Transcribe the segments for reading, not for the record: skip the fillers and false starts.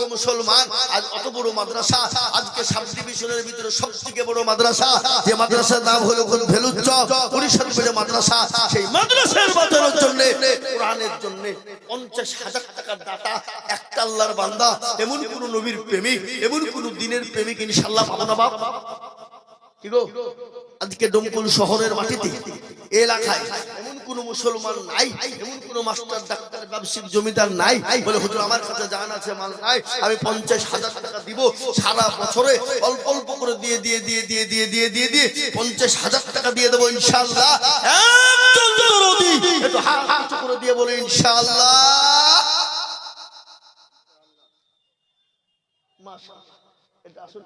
ওগো মুসলমান, আজ অত বড় মাদ্রাসা, আজকে সাব ডিভিশনের ভিতরে সবথেকে বড় মাদ্রাসা, যে মাদ্রাসার নাম হলো ভেলুচ্চ পরিষদ বেড়ে মাদ্রাসা, সেই মাদ্রাসার বাঁচানোর জন্য কোরআনের জন্য 50,000 টাকার দাতা একটা আল্লাহর বান্দা, এমন কোন নবীর প্রেমিক, এমন কোন দিনের প্রেমিক ইনশাআল্লাহ পাবো না বাপ? কি গো, আজকে ডোমকল শহরের মাটিতে এলাকায় এমন কোন মুসলমান নাই, এমন কোন মাস্টার ডাক্তার ব্যবসায়িক জমিদার নাই বলে হুজুর আমার কাছে জান আছে মাল নাই, আমি 50,000 টাকা দিব, সারা বছরে অল্প অল্প করে দিয়ে 50,000 টাকা দিয়ে দেবো ইনশাআল্লাহ। একজন দরদি একটু হাত করে দিয়ে বলে ইনশাআল্লাহ। মাশাআল্লাহ, এটা আসল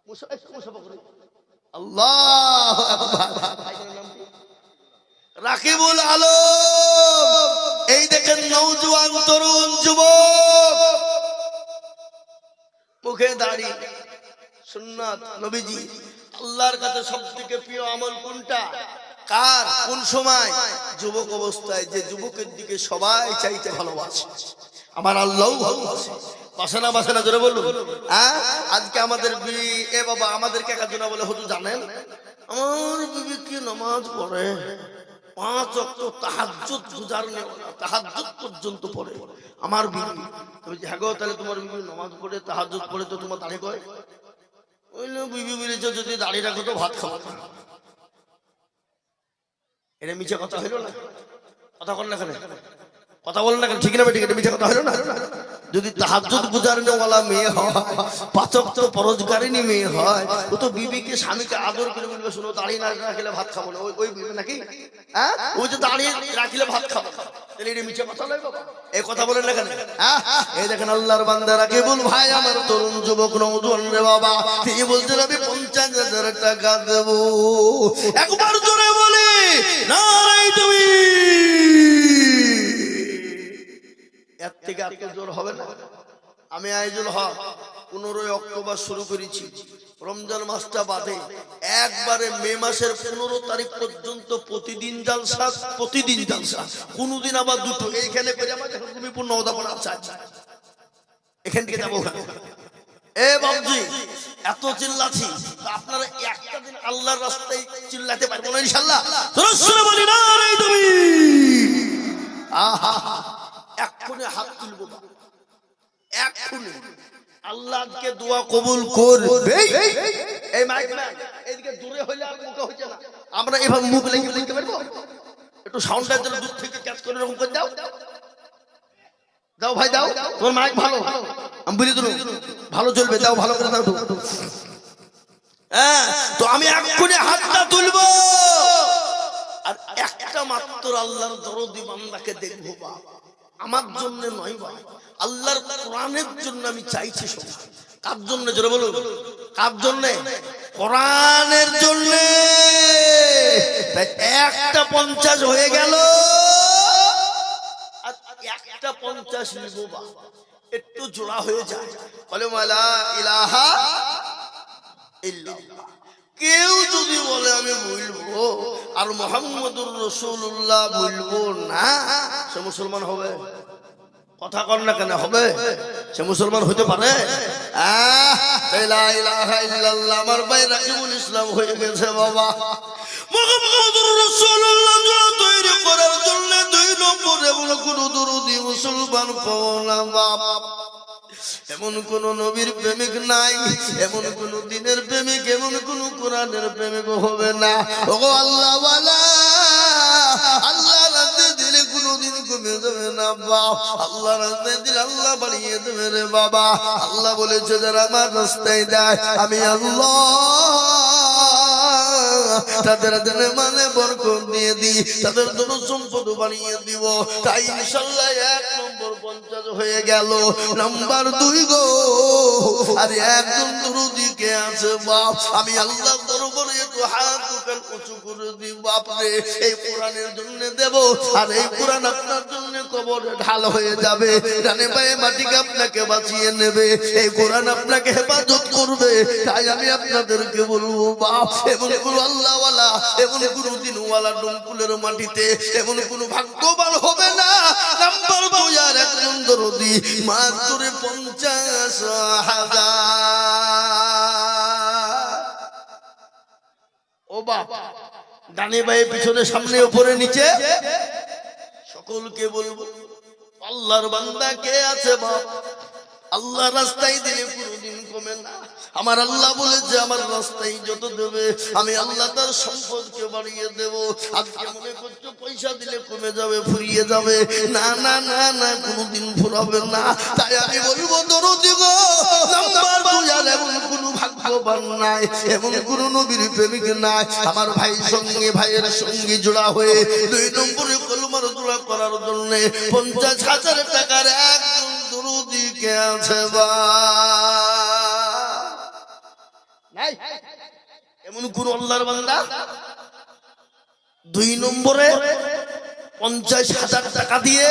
মুসাফা করে। আল্লাহু আকবার। রাকিবুল আলম, এই দেখেন নওজোয়ান তরুণ যুবক, মুখে দাড়ি, সুন্নাত নবীজি। আল্লাহর কাছে সবথেকে প্রিয় আমল কোনটা, কার, কোন সময়? যুবক অবস্থায়। যে যুবকের দিকে সবাই চাইতে ভালোবাসে, আমার আল্লাহও ভালোবাসে। বাসে না বাসে না জোরে বলুন। আজকে আমাদের বিবি, এ বাবা আমাদেরকে একজন বলে হুজুর জানেন আমার বিবি কি নামাজ পড়ে, 5 ওয়াক্ত তাহাজ্জুদ গুজারনে, তাহাজ্জুদ পর্যন্ত পড়ে আমার বিবি। তুমি হ্যাঁ গো, তাহলে তোমার বিবি নামাজ পড়ে তাহাজ্জুদ পড়ে তো তোমার দাঁড়িয়ে কয় ওই বিবি বলেছে যদি দাঁড়িয়ে রাখো তো ভাত খাবো না। এটা মিছে কথা হইল না? কথা বল না কেন, কথা বল না কেন, ঠিক না বেঠিক? এটা মিছে কথা হইল না? যদি তাহাজ্জুদ গুজারনে ওয়ালা মেয়ে হয়, 5 ওয়াক্ত পরোজগারিনী মেয়ে হয়, ও তো বিবিকে স্বামীকে আদর করে বলবে শুনো দাঁড়িয়ে না রাখলে ভাত খাবো না। ওই বিবি নাকি ওই যে দাঁড়িয়ে রাখলে ভাত খাবো, তাহলে এটা মিছে কথা নয় বাবা? এই কথা বলেন না কেন? এই দেখেন আল্লাহর বান্দা রাকিবুল ভাই, আমার তরুণ যুবক নওজোয়ান রে বাবা, তিনি বলছেন আমি 50,000 টাকা দেব। একবার জোরে বলি নারায়ে তাকবীর। এর থেকে আর জোর হবে না। আমি আইজুল হক 15 অক্টোবর শুরু করেছি, রমজান মাসটা বাদে একবারে মে মাসের 15 তারিখ পর্যন্ত প্রতিদিন জালসা, প্রতিদিন জালসা, কোনদিন আবার দুটো। এইখানে করে আমার এখন রুমিপুর নওদাপাড়া আছে, এখান থেকে যাবো। এ বাবজি এত চিল্লাছি, আপনারা একটা দিন আল্লাহর রাস্তায় চিল্লাতে পারবো না ইনশাআল্লাহ? রাসূল বলি নারে তুমি আহা এক্ষুনি হাত তুলবো, এক্ষুনি। আল্লাহ আজকে দোয়া কবুল করবে। এই মাইক ম্যান এদিকে দূরে হইলে আর মুখে হইছে না, আমরা এভাবে মুখ লেগে লিখতে পারবো? একটু সাউন্ডটা যেন দূর থেকে ক্যাচ করে এরকম করে দাও, দাও ভাই দাও, তোমার মাইক ভালো, আমি বুঝে দিল ভালো চলবে, দাও ভালো করে দাও। হ্যাঁ, তো আমি এক্ষুনি হাতটা তুলবো, আর একটা মাত্র আল্লাহর দরদি বান্দাকে দেখবো বাবা, আমার জন্য নয় বাবা, আল্লাহর কোরআনের জন্য আমি চাইছি। শোনা কার জন্য জোরে বলুন, কার জন্য? কোরআনের জন্য। একটা 50 হয়ে গেল, আর একটা 50 নিব বাবা, একটু জোড়া হয়ে যায়। বলে লা ইলাহা ইল্লাল্লাহ। কেউ যদি বলে আমি বলবো আর মুহাম্মদুর রাসূলুল্লাহ বলবো না, সে মুসলমান হবে? কথা কর না কেন, হবে? সে মুসলমান হতে পারে? লা ইলাহা ইল্লাল্লাহ আমার ভাই রাকিবুল ইসলাম হয়ে গেছে বাবা। মুহাম্মদুর রাসূলুল্লাহ তৈরি করার জন্য 2 নম্বর এমন কোন দরদি মুসলমান পাও না বাবা। এমন কোন নবীর প্রেমিক নাই, এমন কোন দিনের প্রেমিক, এমন কোন কোরআনের প্রেমিক হবে না। ওগো আল্লাহ ওয়ালা, আল্লাহ রাস্তায় দিলে কোনদিন কমে যাবে না বাবা, আল্লাহ রাস্তায় দিলে আল্লাহ বাড়িয়ে দেবে রে বাবা। আল্লাহ বলেছে যারা আমার রাস্তায় দেয় আমি আল্লাহ তাদের জন্য মানে বরকত দিয়ে দিই, তাদের জন্য সম্পদ বাড়িয়ে দিব। তাই ইনশাআল্লাহ 1 নম্বর 50 হয়ে গেল। নাম্বার 2 গো, আর একজন দরদি কে আছে বাপ, আমি আল্লাহ দরবারে একটু হাত দুখান উঁচু করে দিব আপনি, এই কোরআনের জন্য দেব, আর এই কোরআন আপনার জন্য কবরে ঢাল হয়ে যাবে, ডানে বায়ে মাটিকে আপনাকে বাঁচিয়ে নেবে, এই কোরআন আপনাকে হেফাজত করবে। তাই আমি আপনাদেরকে বলবো বাপ, এবং আল্লাহ আল্লাহওয়ালা, এমন কোন দিনওয়ালা ডোমকুলের মাটিতে এমন কোন ভাগ্যবান হবে না। নাম্বার 2 আর একজন দরদি মাত্র 50,000। ও বাবা, ডানে বায়ে পিছনে সামনে উপরে নিচে সকলকে বলবো, আল্লাহর বান্দা কে আছে বাপ? আল্লাহ রাস্তায় দিলে কোনদিন কমে না। আমার আল্লাহ বলেছে আমার রাস্তায় যত দেবে আমি আল্লাহ তার সম্পদকে বাড়িয়ে দেব। আজকে মনে করছো পয়সা দিলে কমে যাবে, ফুরিয়ে যাবে, না না না না, কোনদিন ফুরাবে না। তাই আমি বলবো দরদি গো, নাম্বার 2 আর এমন কোন ভাগ্যবান নাই, এমন কোন নবীর প্রেমিক নাই আমার ভাই সঙ্গে ভাইয়ের সঙ্গে জোড়া হয়ে 2 নম্বরে কলমার জোড়া করার জন্য 50,000 টাকার একজন দরদি কে আছে বা নাই? এমন কোন আল্লাহর বান্দা? 2 নম্বরে 50,000 টাকা দিয়ে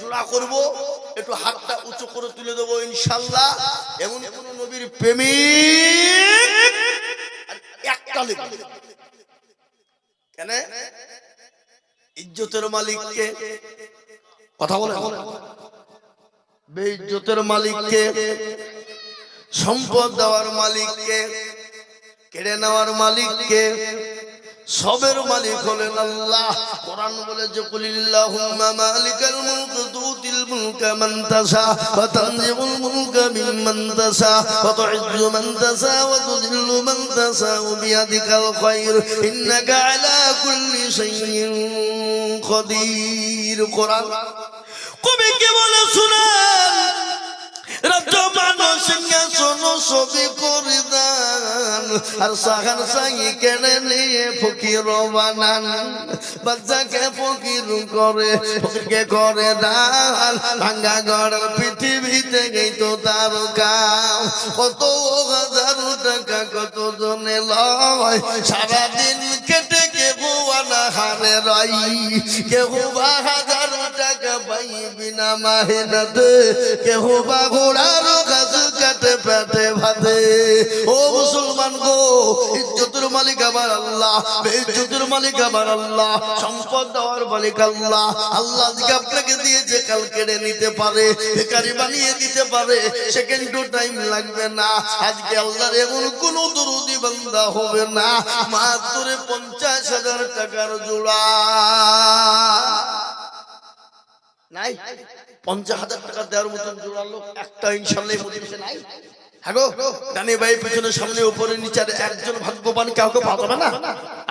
জোড়া করব, একটু হাতটা উঁচু করে তুলে দেবো ইনশাআল্লাহ। এমন কোন নবীর প্রেমিক একটা লিখবে কেন? ইজ্জতের মালিককে কথা বলে, বেইজ্জতের মালিককে, সম্পদ দেওয়ার মালিককে, কেড়ে নেওয়ার মালিককে, সবের মালিক হলেন আল্লাহ। কোরআন বলেছে কুলিল্লাহুম্মা মালিকাল মুলক তুতিল মুলকা মান তাশা ওয়া তানজিমুল মুলকা মিম্মান তাশা ওয়া তুইজ্জু মান তাশা ওয়া তুযিল্লু মান তাশা বিয়াদিকাল খায়র ইন্নাকা আলা কুল্লি শাইইন কাদির। কোরআন কবি কে বলে শুনেন, রাজ্য মানুষ সিংহাসন সবই করে দান, আর সাহার সাই কেড়ে নিয়ে ফকির বানান। বাচ্চাকে ফকির করে, ফকিরকে করে দান, ভাঙ্গা ঘর পৃথিবীতে গেই তো তার কাম। কত হাজার টাকা কত জনে লয়, সারাদিন কেটে কেউ হারে রাই, কেউ বা 1000 টাকা পাই বিনা মেহনতে, কেউ বা ঘোড়ার কাজ কাটে পেটে ভাতে। ও মুসলমান গো, ইজ্জতের মালিক আমার আল্লাহ, বেইজ্জতের মালিক আমার আল্লাহ, সম্পদ দেওয়ার মালিক আল্লাহ। আল্লাহ আজকে আপনাকে দিয়েছে, কাল কেড়ে নিতে পারে, বেকারি বানিয়ে দিতে পারে, সেকেন্ডও টাইম লাগবে না। আজকে আল্লাহর এমন কোন দরদি বান্দা হবে না মাত্র 50,000 টাকার জোড়া নাই। 50,000 টাকা দেওয়ার মতন জোড়া লোক একটা ইনশাআল্লাহ মজলিসে নাই। হ্যাঁ গো, ডানে বাই পিছনে সামনে উপরে নিচে একজন ভাগ্যবান কাউকে পাবে না।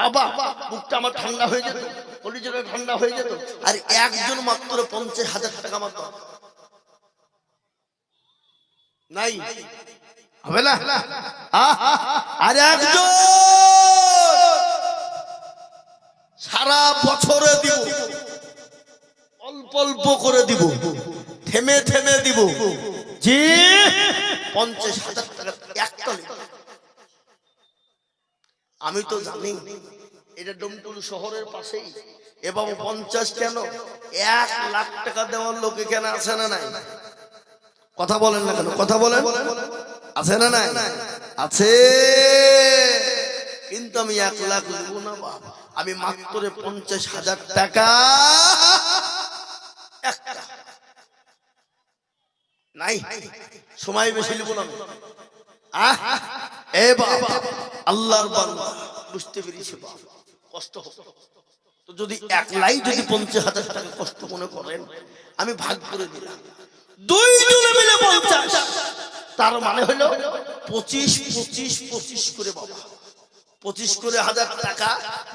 আবা বুকটা আমার ঠান্ডা হয়ে যেত, কলিজাটা ঠান্ডা হয়ে যেত। আর একজন মাত্র 50,000 টাকা মাত্র নাই, হবে না? আর একজন সারা বছরে দিব, অল্প অল্প করে দিব, থেমে থেমে দিব, জি 50,000 টাকা একটা। আমি তো জানি এটা ডোমটুল শহরের পাশেই। এবং 50 কেন, 1 লাখ টাকা দেওয়ার লোক এখানে আছে না নাই? কথা বলেন না কেন? কথা বলেন, আছে না নাই? আছে। কিন্তু আমি 1 লাখ দেবো না বাবা, আমি মাত্র 50,000 টাকা একটা নাই। সময় বেশি নিব না এ বাবা, আল্লাহর বান্দা বুঝতে পেরেছি বাবা, কষ্ট হবে তো। যদি 1 লাই যদি 50,000 টাকা কষ্ট মনে করেন, আমি ভাগ করে দিলাম 2 জনে মিলে 50, তার মানে হলো 25 25 25 করে বাবা, 25 করে 1000 টাকা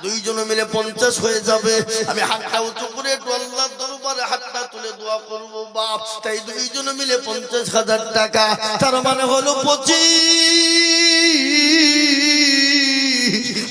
2 জনে মিলে 50 হয়ে যাবে। আমি হাতটা উঁচু করে একটু আল্লাহর দরবারে হাতটা তুলে দোয়া করব বাপ। তাই 2 জনে মিলে 50,000 টাকা, তার মানে হলো 25।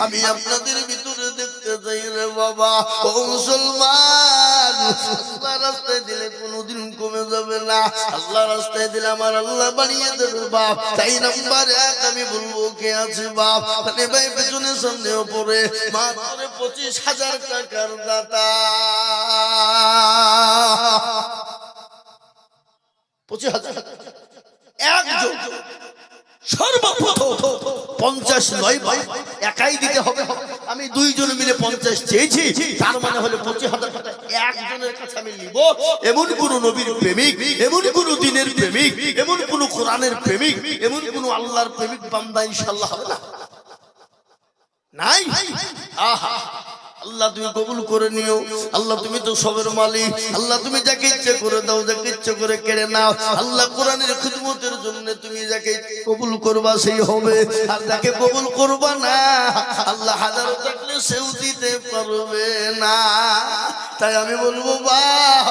আমি আপনাদের ভিতরে দেখতে চাই রে বাবা, ও মুসলমান, আল্লাহ রাস্তায় দিলে কোনোদিন কমে যাবে না। আল্লাহ রাস্তায় দিলে আমার আল্লাহ বাড়িয়ে দেবে বাপ। তাই নাম্বার 1 আমি বলবো কে আছে বাপ? মানে ভাই পেছনে সামনে উপরে মাত্র 25,000 টাকার দাতা। 25,000 একজন সর্বপ্রথম 50 নয় ভাই, একাই দিতে হবে, আমি দুইজন মিলে 50 চেয়েছি, তার মানে হলো 25,000 টাকা একজনের কাছে আমি নিব। এমন কোন নবীর প্রেমিক, এমন কোন দিনের প্রেমিক, এমন কোন কোরআনের প্রেমিক, এমন কোন আল্লাহর প্রেমিক বান্দা ইনশাআল্লাহ হবে না? নাই। আহা আল্লাহ তুমি কবুল করে নিও। আল্লাহ তুমি তো সবের মালিক। আল্লাহ তুমি যাকে ইচ্ছে করে দাও, যাকে ইচ্ছে করে কেড়ে নাও। আল্লাহ কোরআনের খিদমতের জন্য তুমি যাকে কবুল করবা সেই হবে, আর যাকে কবুল করবা না আল্লাহ হাজার থাকলে সেও দিতে পারবে না। তাই আমি বলবো বাপ,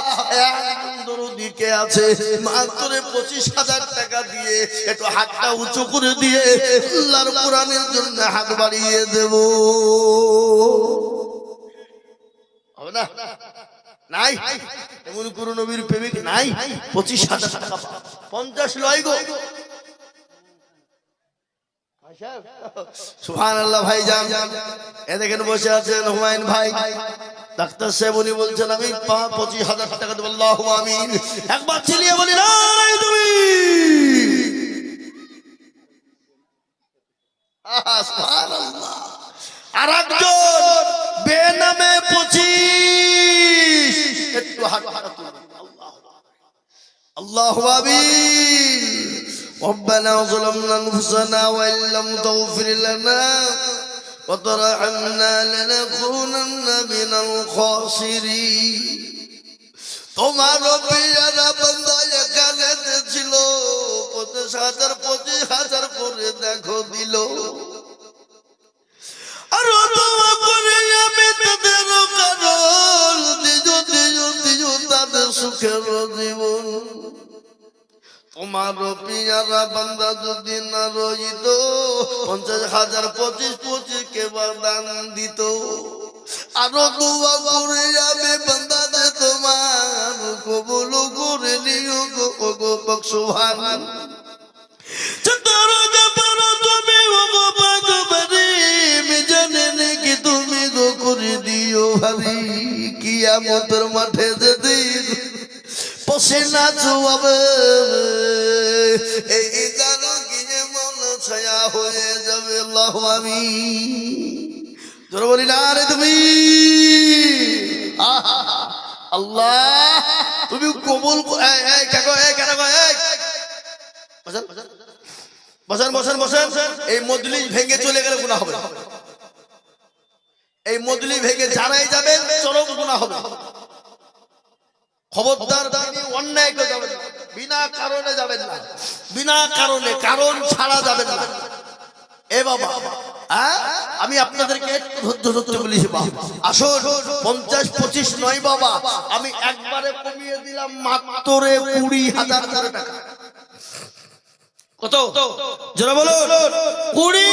একজন দরদি কে আছে মাত্র 25,000 টাকা দিয়ে একটু হাতটা উঁচু করে দিয়ে আল্লাহর কোরআনের জন্য হাত বাড়িয়ে দেব। হবে না? নাই এমন কোন নবীর প্রেমিক নাই 25,000 টাকা 50 লয় গো। সুবহানাল্লাহ ভাইজান, এ দেখেন বসে আছেন হুমায়ুন ভাই, ডাক্তার সাহেব উনি বলছেন আমি 25,000 টাকা দেব। আল্লাহু আমিন। একবার চিল্লিয়ে বলি না তুমি। সুবহানাল্লাহ। আরেকজন বেনামে 25 একটু হাত তুলুন। আল্লাহু আমিন। ربنا ظلمنا انفسنا وان لم تغفر لنا وترحمنا لنكونن من الخاسرين। তোমার প্রিয়রা বান্দা এখানে ছিল 25,000 করে দেখো দিল, আর দোয়া করে আমি তাদের কারণ দিও তাদের সুখের জীবন। তোমার পিয়ারা বান্দা যদি না রইত 50,000 25 কে দান দিত। আরো দোয়া করে আমি বান্দাদের তোমার কবুল করে নিও গো সুবহান। তুমি গো করে দিও ভাবি কিয়ামতের মাঠে যেদিন পসিনা চুয়াবে এই জানো গিয়ে মন ছায়া হয়ে যাবে। আল্লাহু আমিন। জোরে বলি না রে তুমি। আল্লাহ তুমি কবুল। এই কাকো এই কাকো এই বসেন বসেন বসেন বসেন। এই মজলিস ভেঙে চলে গেলে গুনাহ হবে। এই মজলিস ভেঙে যারাই যাবেন চরম গুনাহ হবে। খবরদার অন্যায় করে যাবেন না, বিনা কারণে যাবেন না, বিনা কারণে কারণ ছাড়া যাবেন না। এ বাবা আমি আপনাদেরকে ধৈর্য ধরতে বলেছি বাবা। আসুন 50-25 নয় বাবা, আমি একবারে কমিয়ে দিলাম মাত্র 20,000 টাকা। কত জোরে বলুন? 20।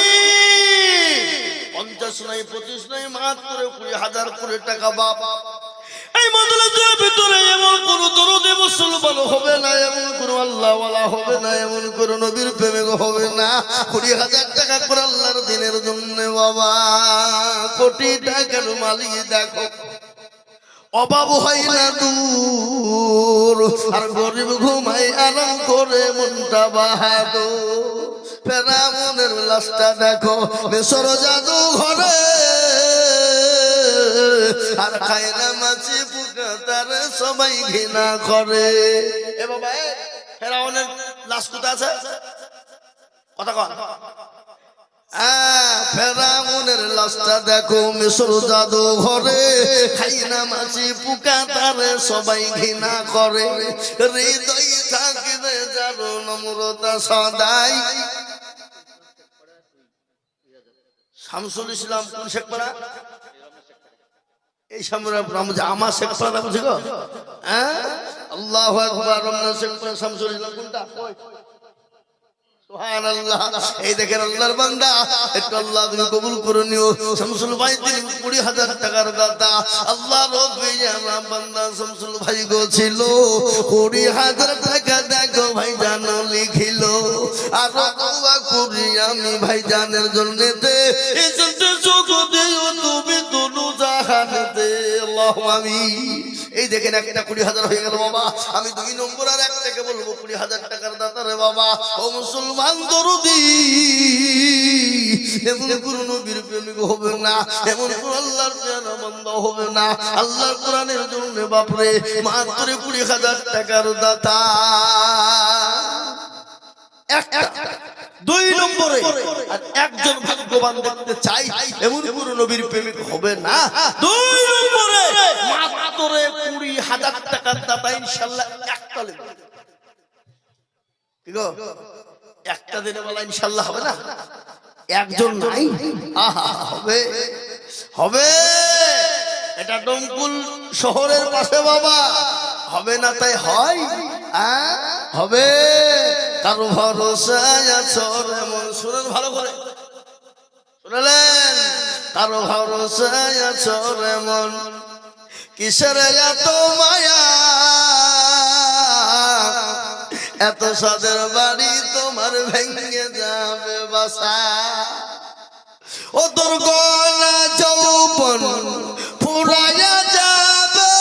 50 নয় 25 নয়, মাত্র 20,000 করে টাকা বাবা। এই মাদ্রাসার ভিতরে এমন কোন দরদে মুসলমান হবে না, এমন কোন আল্লাহওয়ালা হবে না, এমন কোন নবীর প্রেমিক হবে না 20,000 টাকা করে আল্লাহর দিনের জন্য বাবা। কোটি টাকার মালিক দেখো, অভাব হয় না দূর, আর গরিব ঘুমাই আরাম করে মনটা বাহাদুর। ফেরাউনের লাশটা দেখো মিশর জাদু ঘরে, আর খায় না মাছি পোকা তার সবাই ঘৃণা করে। এ বাবা ফেরাউনের লাশ কোথায় আছে? কথা কন। ফেরাউনের লাশটা দেখো মিশর জাদু ঘরে, খাই না মাছি পোকা তার সবাই ঘৃণা করে। হৃদয় থাকিবে যার নম্রতা সদাই। শামসুল ইসলাম কোন শেখ পাড়া? এই সামনে আমার শেখ পাড়া বুঝি গো। আল্লাহু আকবার। রমনা শেখ পাড়া শামসুল ইসলাম কোনটা? সুবহানাল্লাহ। এই দেখেন আল্লাহর বান্দা, একটু আল্লাহ তুমি কবুল করে নিও। শামসুল ভাই তিনি 20,000 টাকার দাতা। আল্লাহ রব্বি আমার বান্দা শামসুল ভাই গো ছিল 20,000 টাকা দেখো ভাই জান লিখিল। আর দোয়া করি আমি ভাই জানের জন্যতে ইজ্জত যোগ দিও তুমি দুনু জাহানেতে। আল্লাহু আমিন। এই দেখেন একটা 20,000 হয়ে গেল বাবা। আমি 2 নম্বর আর একটাকে বলবো 20,000 টাকার দাতা রে বাবা। ও মুসলমান দরদি এমন কোন নবীর প্রেমিক হবে না, এমন কোন আল্লাহর পেয়ারা বান্দা হবে না আল্লাহর কোরআনের জন্য বাপরে মাত্র 20,000 টাকার দাতা। একটা 2 নম্বরে আর একজন ভাগ্যবান দেখতে চাই এমন কোন নবীর প্রেমিক হবে না। 2 নম্বরে মাত্র 20,000 টাকার দাতা ইনশাআল্লাহ একটা নেবে। কি গো একটা দিনে বলা ইনশাআল্লাহ হবে না? একজন নাই, আহা হবে হবে। এটা ডমকুল শহরের পাশে বাবা, হবে না তাই হয়, হবে। কারো ভরসায় আছো এমন, শুনেন ভালো করে শুনলেন, কারো ভরসায় আছো এমন, কিসের এত মায়া, এত সাদের বাড়ি তোমার ভেঙে যাবে বাসা। ও তোর গলা যৌবন ফুরাইয়া যাবে,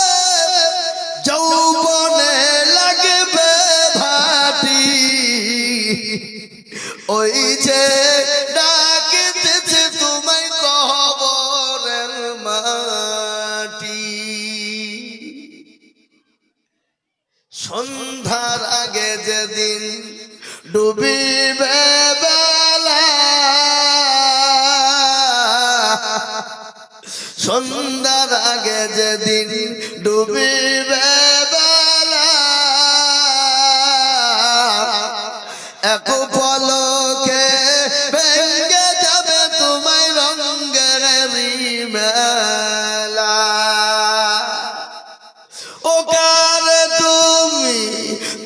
যৌবনে লাগবে ভাটি, ওই যে ডাকিতেছে তোমায় কবরের মাটি। সন্ধ্যার আগে যেদিন ডুবিবে বেলা, সন্ধ্যার আগে যেদিন ডুবিবে বেলা, এক পলকে ভেঙে যাবে তোমায় রঙের মেলা। ও কারে তুমি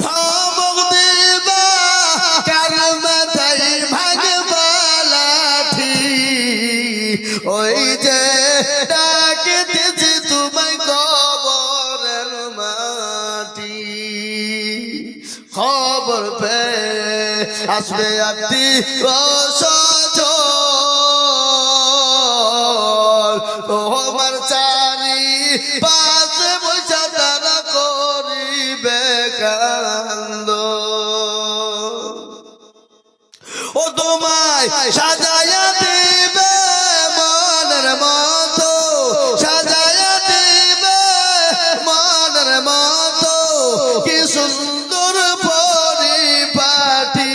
ধমক দিবা, কার মাথায় ভাগবা লাঠি, ওই যে ডাকিতেছে তোমায় কবরের মাটি। খবর পেয়ে আসবে আত্মীয়-স্বজন, তোমার চারি পাশে বসে তারা করিবে কান্দ। ও তোমায় সাজায়া দিবে মনের মতো, সাজায়া দিবে মনের মতো, কি সুন্দর পরিপাটি,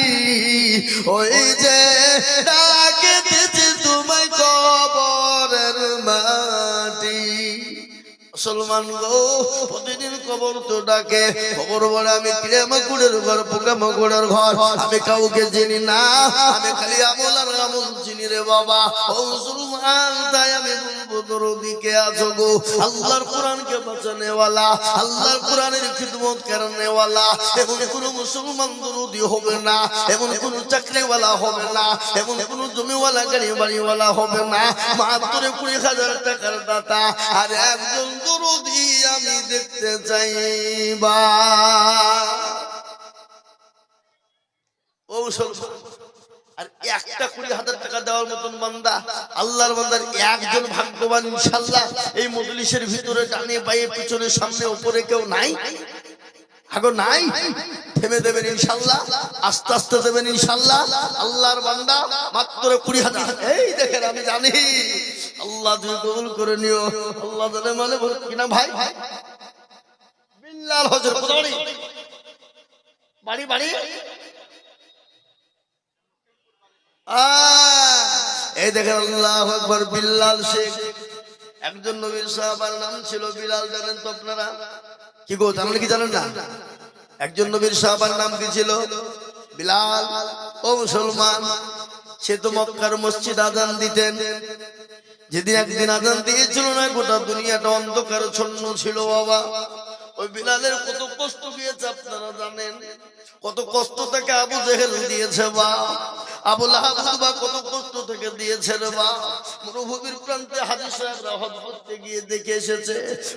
ওই যে ডাকিতেছে তোমায় কবরের মাটি। মুসলমান গো, প্রতিদিন কবর তো ডাকে, খবর বলে আমি কিরামাকুড়ের ঘর, পোকামাকুড়ের ঘর, আমি কাউকে চিনি না, আমি খালি আমল আর আমল চিনি রে বাবা। ও মুসলমান, তাই আমি বলবো দরদিকে আছো গো, আল্লাহর কোরআনকে বাঁচানেওয়ালা, আল্লাহর কোরআনের খিদমত করনেওয়ালা এমন কোন মুসলমান দরদি হবে না, এমন কোন চাকরিওয়ালা হবে না, এমন কোন জমিওয়ালা গাড়ি বাড়িওয়ালা হবে না, মাত্র 20,000 টাকার দাতা আর একজন দরদি আমি দেখতে চাইবা। ও মুসলমান, আর একটা 20,000 টাকা দেওয়ার মতন বান্দা, আল্লাহর বান্দার একজন ভাগ্যবান ইনশাআল্লাহ এই মজলিসের ভিতরে ডানে বাঁয়ে পিছনে সামনে উপরে কেউ নাই? আগো নাই? থেমে দেবেন ইনশাআল্লাহ, আস্তে আস্তে দেবেন ইনশাআল্লাহ। আল্লাহর বান্দা মাত্র 20,000। এই দেখেন, আমি জানি আল্লাহ তুমি কবুল করে নিও। আল্লাহ জানে মানে বল কিনা ভাই, বিল্লাল হজর বাড়ি বাড়ি বাড়ি, এই দেখেন আল্লাহু আকবার। বিল্লাল শেখ একজন নবীর সাহাবার নাম ছিল বিলাল, জানেন তো আপনারা? কি গো, জানেন কি জানেন না? একজন নবীর সাহাবার নাম কি ছিল? বিলাল। ও মুসলমান, সে তো মক্কার মসজিদ আজান দিতেন। যেদিন একদিন আজান দিয়েছিল না, গোটা দুনিয়াটা অন্ধকার ছন্ন ছিল বাবা। ওই বিলালের কত কষ্ট গিয়েছে আপনারা জানেন? কত কষ্ট থেকে আবু জেহেল দিয়েছে বা আবু লাহাব বা কত কষ্ট থেকে দিয়েছে রে বা। মরুভূমির প্রান্তে হাজী সাহেবরা হজ করতে গিয়ে দেখে এসেছে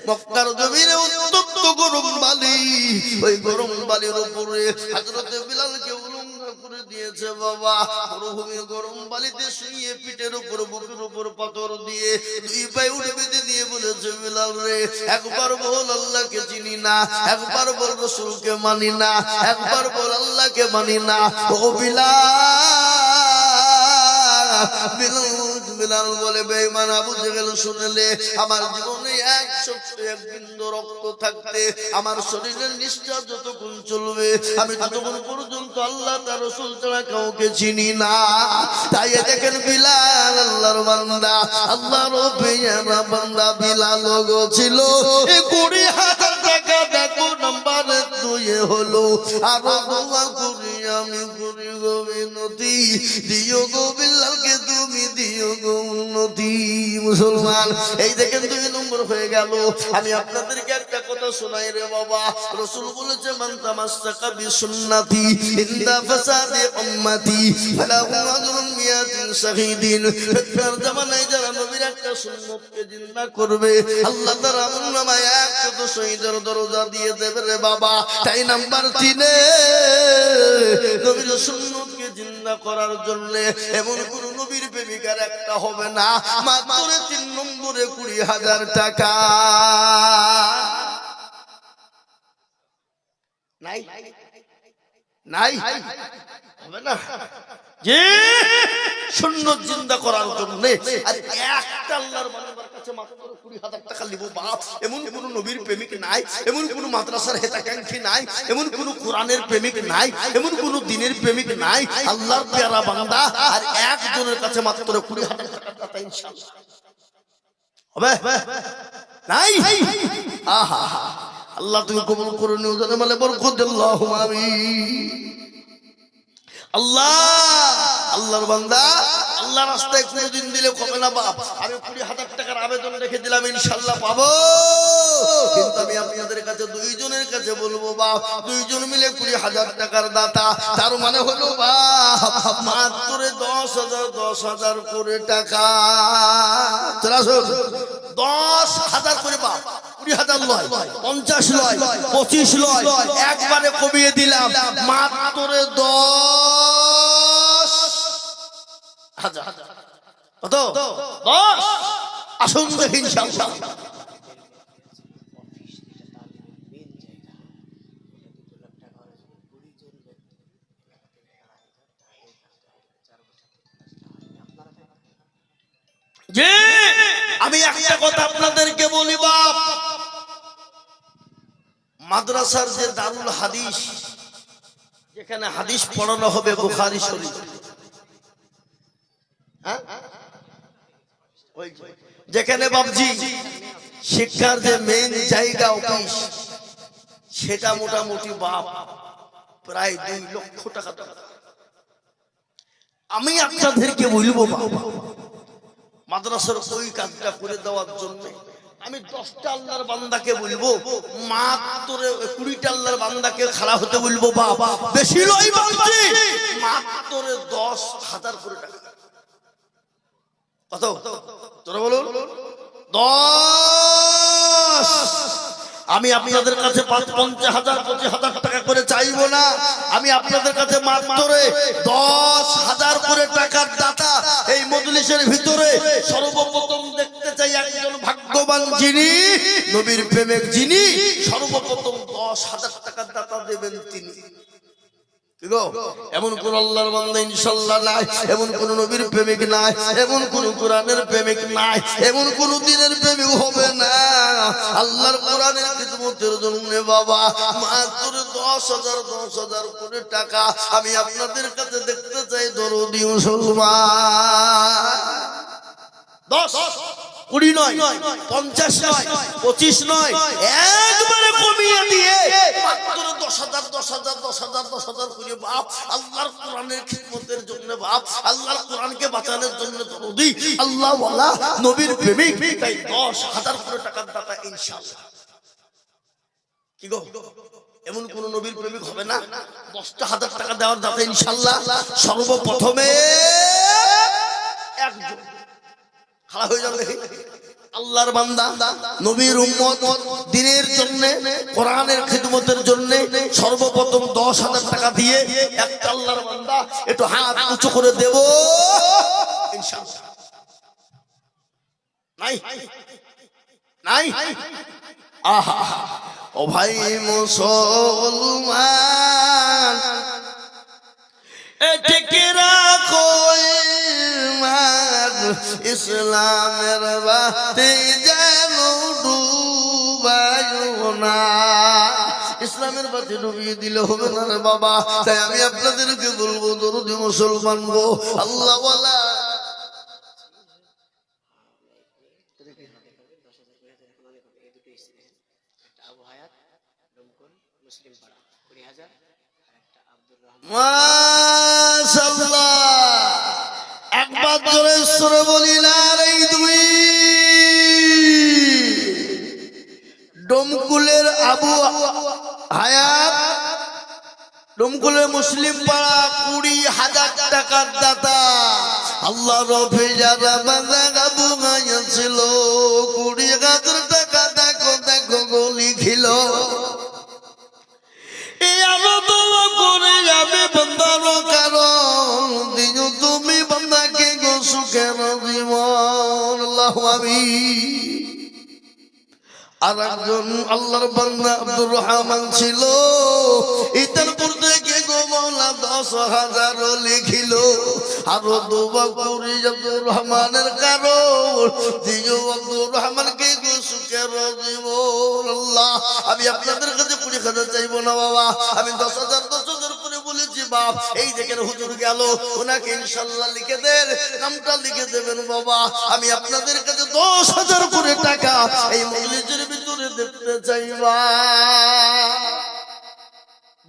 মক্কার জমিনে উত্তপ্ত গরম বালি, ওই গরম বালির উপরে হযরতে বিলালকে উলঙ্গ করে দিয়েছে বাবা। মরুভূমির গরম বালিতে শুয়ে পিঠের উপর বুকের উপর পাথর দিয়ে 2 পায়ে উঠে বেঁধে দিয়ে বলেছে, বিলাল রে, একবার বল আল্লাহকে চিনি না, একবার বল রাসূলকে মানি না, একবার বল আল্লাহকে মানি না। ও বিলাল, বিলাল বলে বেঈমান আবু জেহেল শুনলে আমার জীবনে এক বিন্দু রক্ত থাকতে আমার শরীরের নিঃশ্বাস যতক্ষণ চলবে আমি ততক্ষণ পর্যন্ত আল্লাহ তার রাসূল ছাড়া কাউকে চিনি না। তাই দেখেন বিলাল আল্লাহর বান্দা, আল্লাহর পেয়ারা বান্দা বিলাল গো ছিল 20,000 টাকা দেখো নাম্বার 2 হলো। আর দোয়া করি আমি করি গো বিনতি, দিও গো বিলালকে তুমি দিও গো উন্নতি। মুসলমান এই দেখেন 2 নম্বর হয়ে গেল। আমি আপনাদেরকে একটা কথা শোনাই রে বাবা, রাসূল বলেছে মান তামাসসাকা বিসুন্নতি ইনদা ফাসাদি উম্মতি ফালাহু আজরুন মিয়াতিন শাহীদিন। ফিতনার জামানায় যারা নবীর একটা সুন্নতকে জিন্দা করবে আল্লাহ তার আমলনামায় 100 শহীদের দরজা দিয়ে দেবে রে বাবা। তাই নাম্বার 3 নবীর সুন্নতকে জিন্দা করার জন্য এমন কোন নবীর প্রেমিকার একটা হবে না, মাত্র 3 নম্বরে 20,000 টাকা। নাই নাই হবে না যে সুন্নত জিন্দা করার জন্য আর একটা আল্লাহর বান্দার কাছে মাত্র 20,000 টাকা লিবো বাপ। এমন কোন নবীর প্রেমিক নাই, এমন কোন মাদ্রাসার হেতাকাঙ্ক্ষী নাই, এমন কোন কোরআনের প্রেমিক নাই, এমন কোন দ্বীনের প্রেমিক নাই। আল্লাহর পেয়ারা বান্দা আর একজনের কাছে মাত্র 20,000 টাকা ইনশাআল্লাহ হবে নাই। আহা আল্লাহ তুমি কবুল করে নিও, জানে মানে বরকত আল্লাহুম্মা আমিন। আল্লাহ আল্লাহর বান্দা আল্লাহ রাস্তায় কোনদিন দিলে কমে না বাপ। আমি 20,000 টাকার আবেদন রেখে দিলাম, ইনশাআল্লাহ পাবো। কিন্তু আমি আপনাদের কাছে 2 জনের কাছে বলবো বাপ, 2 জন মিলে 20,000 টাকার দাতা। তার মানে হলো বাপ মাত্র 10,000 করে টাকা। চল আসুন 10,000 করে বাপ, 20,000 লয়, 50 লয়, 25 লয়, একবারে কমিয়ে দিলাম মাত্র 10,000। কত? 10। আসুন দেখি ইনশাআল্লাহ। যে আমি একটা কথা আপনাদেরকে বলি বাপ, মাদ্রাসার যে দারুল হাদিস যেখানে হাদিস পড়ানো হবে বুখারী শরীফ, যেখানে বাবজি শিক্ষার যে মেইন জায়গা অফিস সেটা মোটামুটি বাপ প্রায় 2 লক্ষ টাকা। আমি আপনাদেরকে বলবো বাবা মাদ্রাসার ওই কাজটা করে দেওয়ার জন্য আমি 10টা আল্লাহর বান্দাকে বলবো, মাত্র 20টা আল্লাহর বান্দাকে খাড়া হতে বলবো বাবা। বেশি লই বলছি, মাত্র 10,000 করে টাকা। কত তোরা বলুন? 10। আমি আপনাদের কাছে 50,000 25,000 টাকা করে চাইবো না। আমি আপনাদের কাছে মাত্র 10,000 করে টাকার দাতা এই মজলিসের ভিতরে সর্বপ্রথম দেখতে চাই একজন ভাগ্যবান যিনি নবীর প্রেমিক, যিনি সর্বপ্রথম 10,000 টাকার দাতা দেবেন তিনি। এমন কোন আল্লাহর বান্দা ইনশাআল্লাহ নাই, এমন কোন নবীর প্রেমিক নাই, এমন কোন কোরআনের প্রেমিক নাই, এমন কোন দ্বীনের প্রেমিক হবে না। আল্লাহর কোরআনের খিদমতের জন্য বাবা মাত্র 10,000 করে টাকা আমি আপনাদের কাছে দেখতে চাই দরদি মুসলমান। 10 20 নয়, 50 নয়, 25 নয়, একবারে কমিয়ে দিয়ে মাত্র 10,000 করে বাপ আল্লাহর কোরআনের খিদমতের জন্য বাপ, আল্লাহর কোরআনকে বাঁচানোর জন্য দরদি আল্লাহ ওয়ালা নবীর প্রেমিক, তাই 10,000 করে টাকার দাতা ইনশাআল্লাহ। কি গো এমন কোন নবীর প্রেমিক হবে না 10,000 টাকা দেওয়ার দাতা ইনশাআল্লাহ? সর্বপ্রথমে একজন খাড়া হয়ে যাবে আল্লাহর বান্দা নবীর উম্মত দ্বীনের জন্য কোরআনের খিদমতের জন্য সর্বপ্রথম 10,000 টাকা দিয়ে একটা আল্লাহর বান্দা একটু হাত উঁচু করে দেব ইনশাআল্লাহ। নাই নাই আহা ও ভাই মুসলমান এটিকে রাখো ইসলামের বাতি যেন ডুবায়ো না। ইসলামের বাতি ডুবিয়ে দিলে হবে না রে বাবা। তাই আমি আপনাদেরকে বলবো, দরদি মুসলমান গো, আল্লাহ ওয়ালা মাশাআল্লাহ। একবার জোরে সরে বলি না রে দুই। ডোমকুলের আবু হায়াত, ডোমকুলের মুসলিম পাড়া 20,000 টাকার দাতা। আল্লাহ রফে যারা বান্দা আবু হায়াত ছিল, 20,000 টাকা দেখো দেখো গলি খিল। এই আলো দোয়া করে যাবে বান্দার কারণ, দিও তুমি বান্দাকে গো সুখের জীবন। আল্লাহু আমিন। আর একজন আল্লাহর বান্দা আব্দুর রহমান ছিল, ইতারপুর থেকে গো মওলা 10,000 লিখিল। আরো দোয়া করি আব্দুর রহমানের কারণ, দিও আব্দুর রহমানকে গো সুখের জীবন। আল্লাহ, আমি আপনাদের কাছে 20,000 চাইবো না বাবা, আমি 10,000 করে বলেছি বাপ। এই দেখেন হুজুর গেল, ওনাকে ইনশাআল্লাহ লিখে দেন, নামটা লিখে দেবেন বাবা। আমি আপনাদের কাছে 10,000 করে টাকা এই মজলিসের ভিতরে দেখতে চাইবা।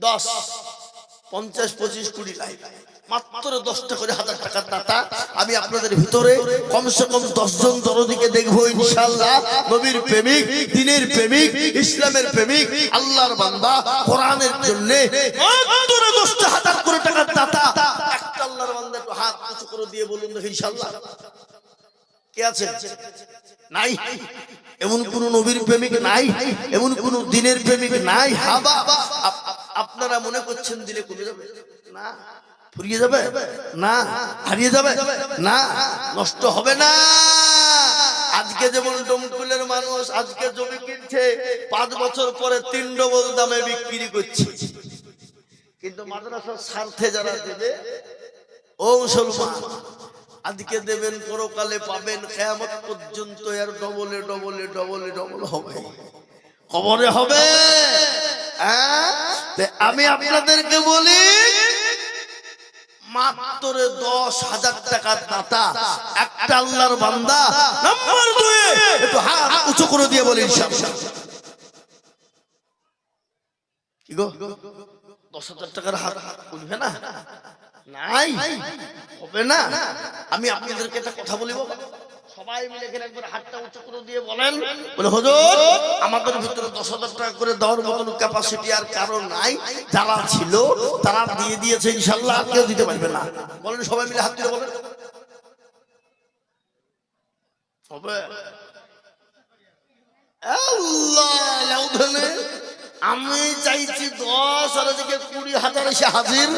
10, 50, 25, 20 লাখ, মাত্র 10টা করে 1,000 টাকার দাতা। আমি আপনাদের ভিতরে কমসে কম 10 জন দরদিকে দেখবো ইনশাআল্লাহ। নবীর প্রেমিক, দ্বীনের প্রেমিক, ইসলামের প্রেমিক, আল্লাহর বান্দা, কোরআনের জন্য মাত্র 10,000 করে টাকার দাতা। একটা আল্লাহর বান্দা একটু হাত উঁচু করে দিয়ে বলুন দেখি ইনশাআল্লাহ কে আছে? নাই? এমন কোন নবীর প্রেমিক নাই? এমন কোন দ্বীনের প্রেমিক নাই? আপনারা মনে করছেন দিলে কমে যাবে না, ফুরিয়ে যাবে না, হারিয়ে যাবে না, নষ্ট হবে না। আজকে যেমন ডোমকুলের মানুষ আজকে জমি কিনছে, 5 বছর পরে 3 ডবল দামে বিক্রি করছে। কিন্তু মাদ্রাসার স্বার্থে যারা দেবে, ও মুসলমান, আজকে দেবেন পরকালে পাবেন, কিয়ামত পর্যন্ত এর ডবলে ডবলে ডবলে ডবল হবে, কবরে হবে। আমি আপনাদেরকে বলি, মাত্র 10,000 টাকার দাতা একটা আল্লাহর বান্দা। নাম্বার 2, একটু হাত উঁচু করে দিয়ে বলি ইনশাআল্লাহ। কি গো, 10,000 টাকার হাত উঠবে না? নাই, হবে না। আমি আপনাদেরকে একটা কথা বলি বাবা, সবাই মিলে এখানে একবার হাতটা উঁচু করে দিয়ে বলেন, বলে হুজুর আমাদের ভিতরে 10,000 টাকা করে দেওয়ার মতন ক্যাপাসিটি আর কারণ নাই। যারা ছিল তারা দিয়ে দিয়েছে, ইনশাআল্লাহ আর কেউ দিতে পারবে না। বলেন সবাই মিলে হাত তুলে বলেন, হবে? আল্লাহ, আমি চাইছি 10 আর এদিকে 20,000 এসে হাজির।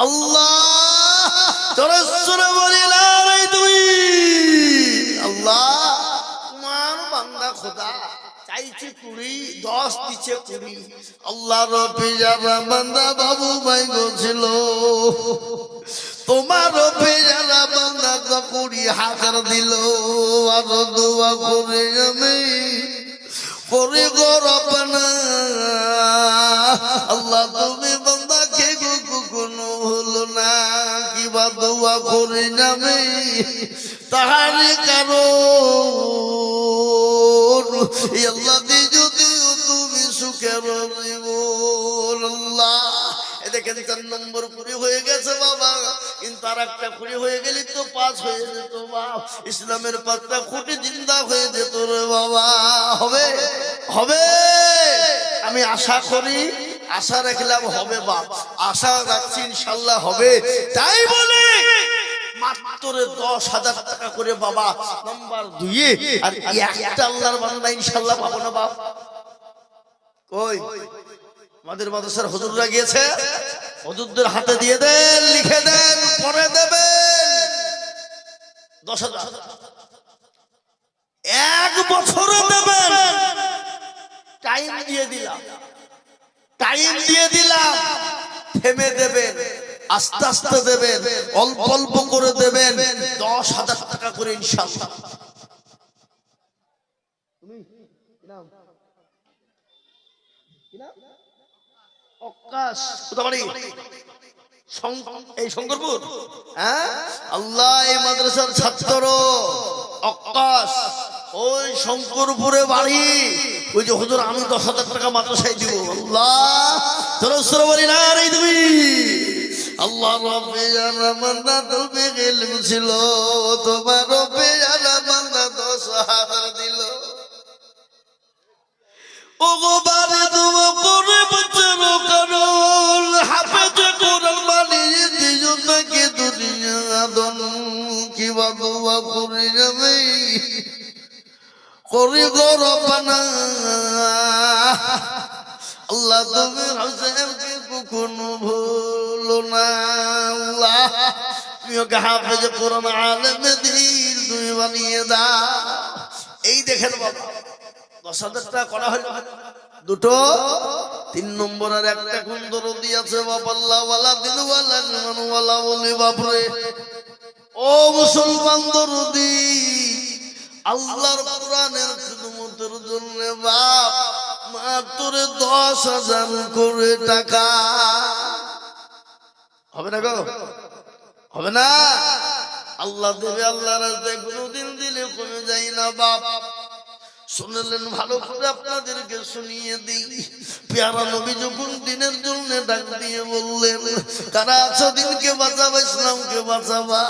আল্লাহ, জোরে বলি না রে তুই। আল্লাহ, তোমার বান্দা খোদা চাইছি 20, 10 দিচ্ছে 20। আল্লাহ রবি যারা বান্দা বাবু ভাই ছিল, তোমার রবি যারা বান্দা 20,000 দিল। আর দোয়া করে আমি করে গো রব্বানা, আল্লাহ তুমি বান্দাকে কোনো হলো না, কিবা দোয়া করে যাবে তাহার কারণ আল্লাহ দি যদিও তুমি সুখের জীবন। আল্লাহ, দেখেন 4 নম্বর পুরি হয়ে গেছে বাবা, কিন্তু আর একটা পুরি হয়ে গেলি তো 5 হয়ে যেত বাপ। ইসলামের 5টা খুঁটি জিন্দা হয়ে যেত রে বাবা। হবে? হবে। আমি আশা করি, আশা রাখলাম হবে বাপ, আশা রাখছি ইনশাআল্লাহ হবে। তাই বলে মাত্র 10,000 টাকা করে বাবা নাম্বার 2 আর একটা আল্লাহর বান্দা ইনশাআল্লাহ পাবো না বাপ? কই আমাদের মাদ্রাসার হুজুররা গিয়েছে, হুজুরদের হাতে দিয়ে দেন, লিখে দেন, পরে দেবেন 10,000। 1 বছরে দেবেন, টাইম দিয়ে দিলাম, টাইম দিয়ে দিলাম, থেমে দেবেন। আস্তে আস্তে দেবেন, অল্প অল্প করে দেবেন, 10,000 টাকা করে ইনশাআল্লাহ। এই শঙ্করপুর, হ্যাঁ আল্লাহ, এই মাদ্রাসার ছাত্র অক্কাশ, ওই শঙ্করপুরে বাড়ি। ওই যে হুজুর আমি 10,000 টাকা মাদ্রাসায় দিব। আল্লাহ তোর বলি না রে তুমি। আল্লাহ রব্বে জানা বান্দা তুমি ইলম ছিল, তোমার রব্বে জানা বান্দা 10,000 দিল। ওগো বারে দোয়া করে বাঁচার কারণ, হাফেজ কোরআন বানিয়ে দিও তাকে দুনিয়া আদন। কি বাবা করে যাবে করি গো রব্বানা। আল্লাহ তুমি হোসেনকে কখনো ভুলো না। আল্লাহ তুমি ওকে হাফেজ কোরআন আলেমে দিল তুমি বানিয়ে দাও। এই দেখেন বাবা 10,000 টাকা করা হলো দুটো। 3 নম্বর আর একটা কোন দরদি আছে বাবা, আল্লাহ ওয়ালা দিন ওয়ালা ইমান ওয়ালা বলি বাপরে। ও মুসলমান দরদি, আল্লাহর কোরআনের খিদমতের জন্য বাপ মাত্র 10,000 করে টাকা হবে না গো? হবে না? আল্লাহ দেবে, আল্লাহ রাস্তায় কোনোদিন দিলে কমে যায় না বাপ। শুনলেন ভালো করে আপনাদেরকে শুনিয়ে দিই। পেয়ারা নবী যখন দিনের জন্য ডাক দিয়ে বললেন, কারা আছো দিনকে বাঁচাবা, ইসলামকে বাঁচাবা,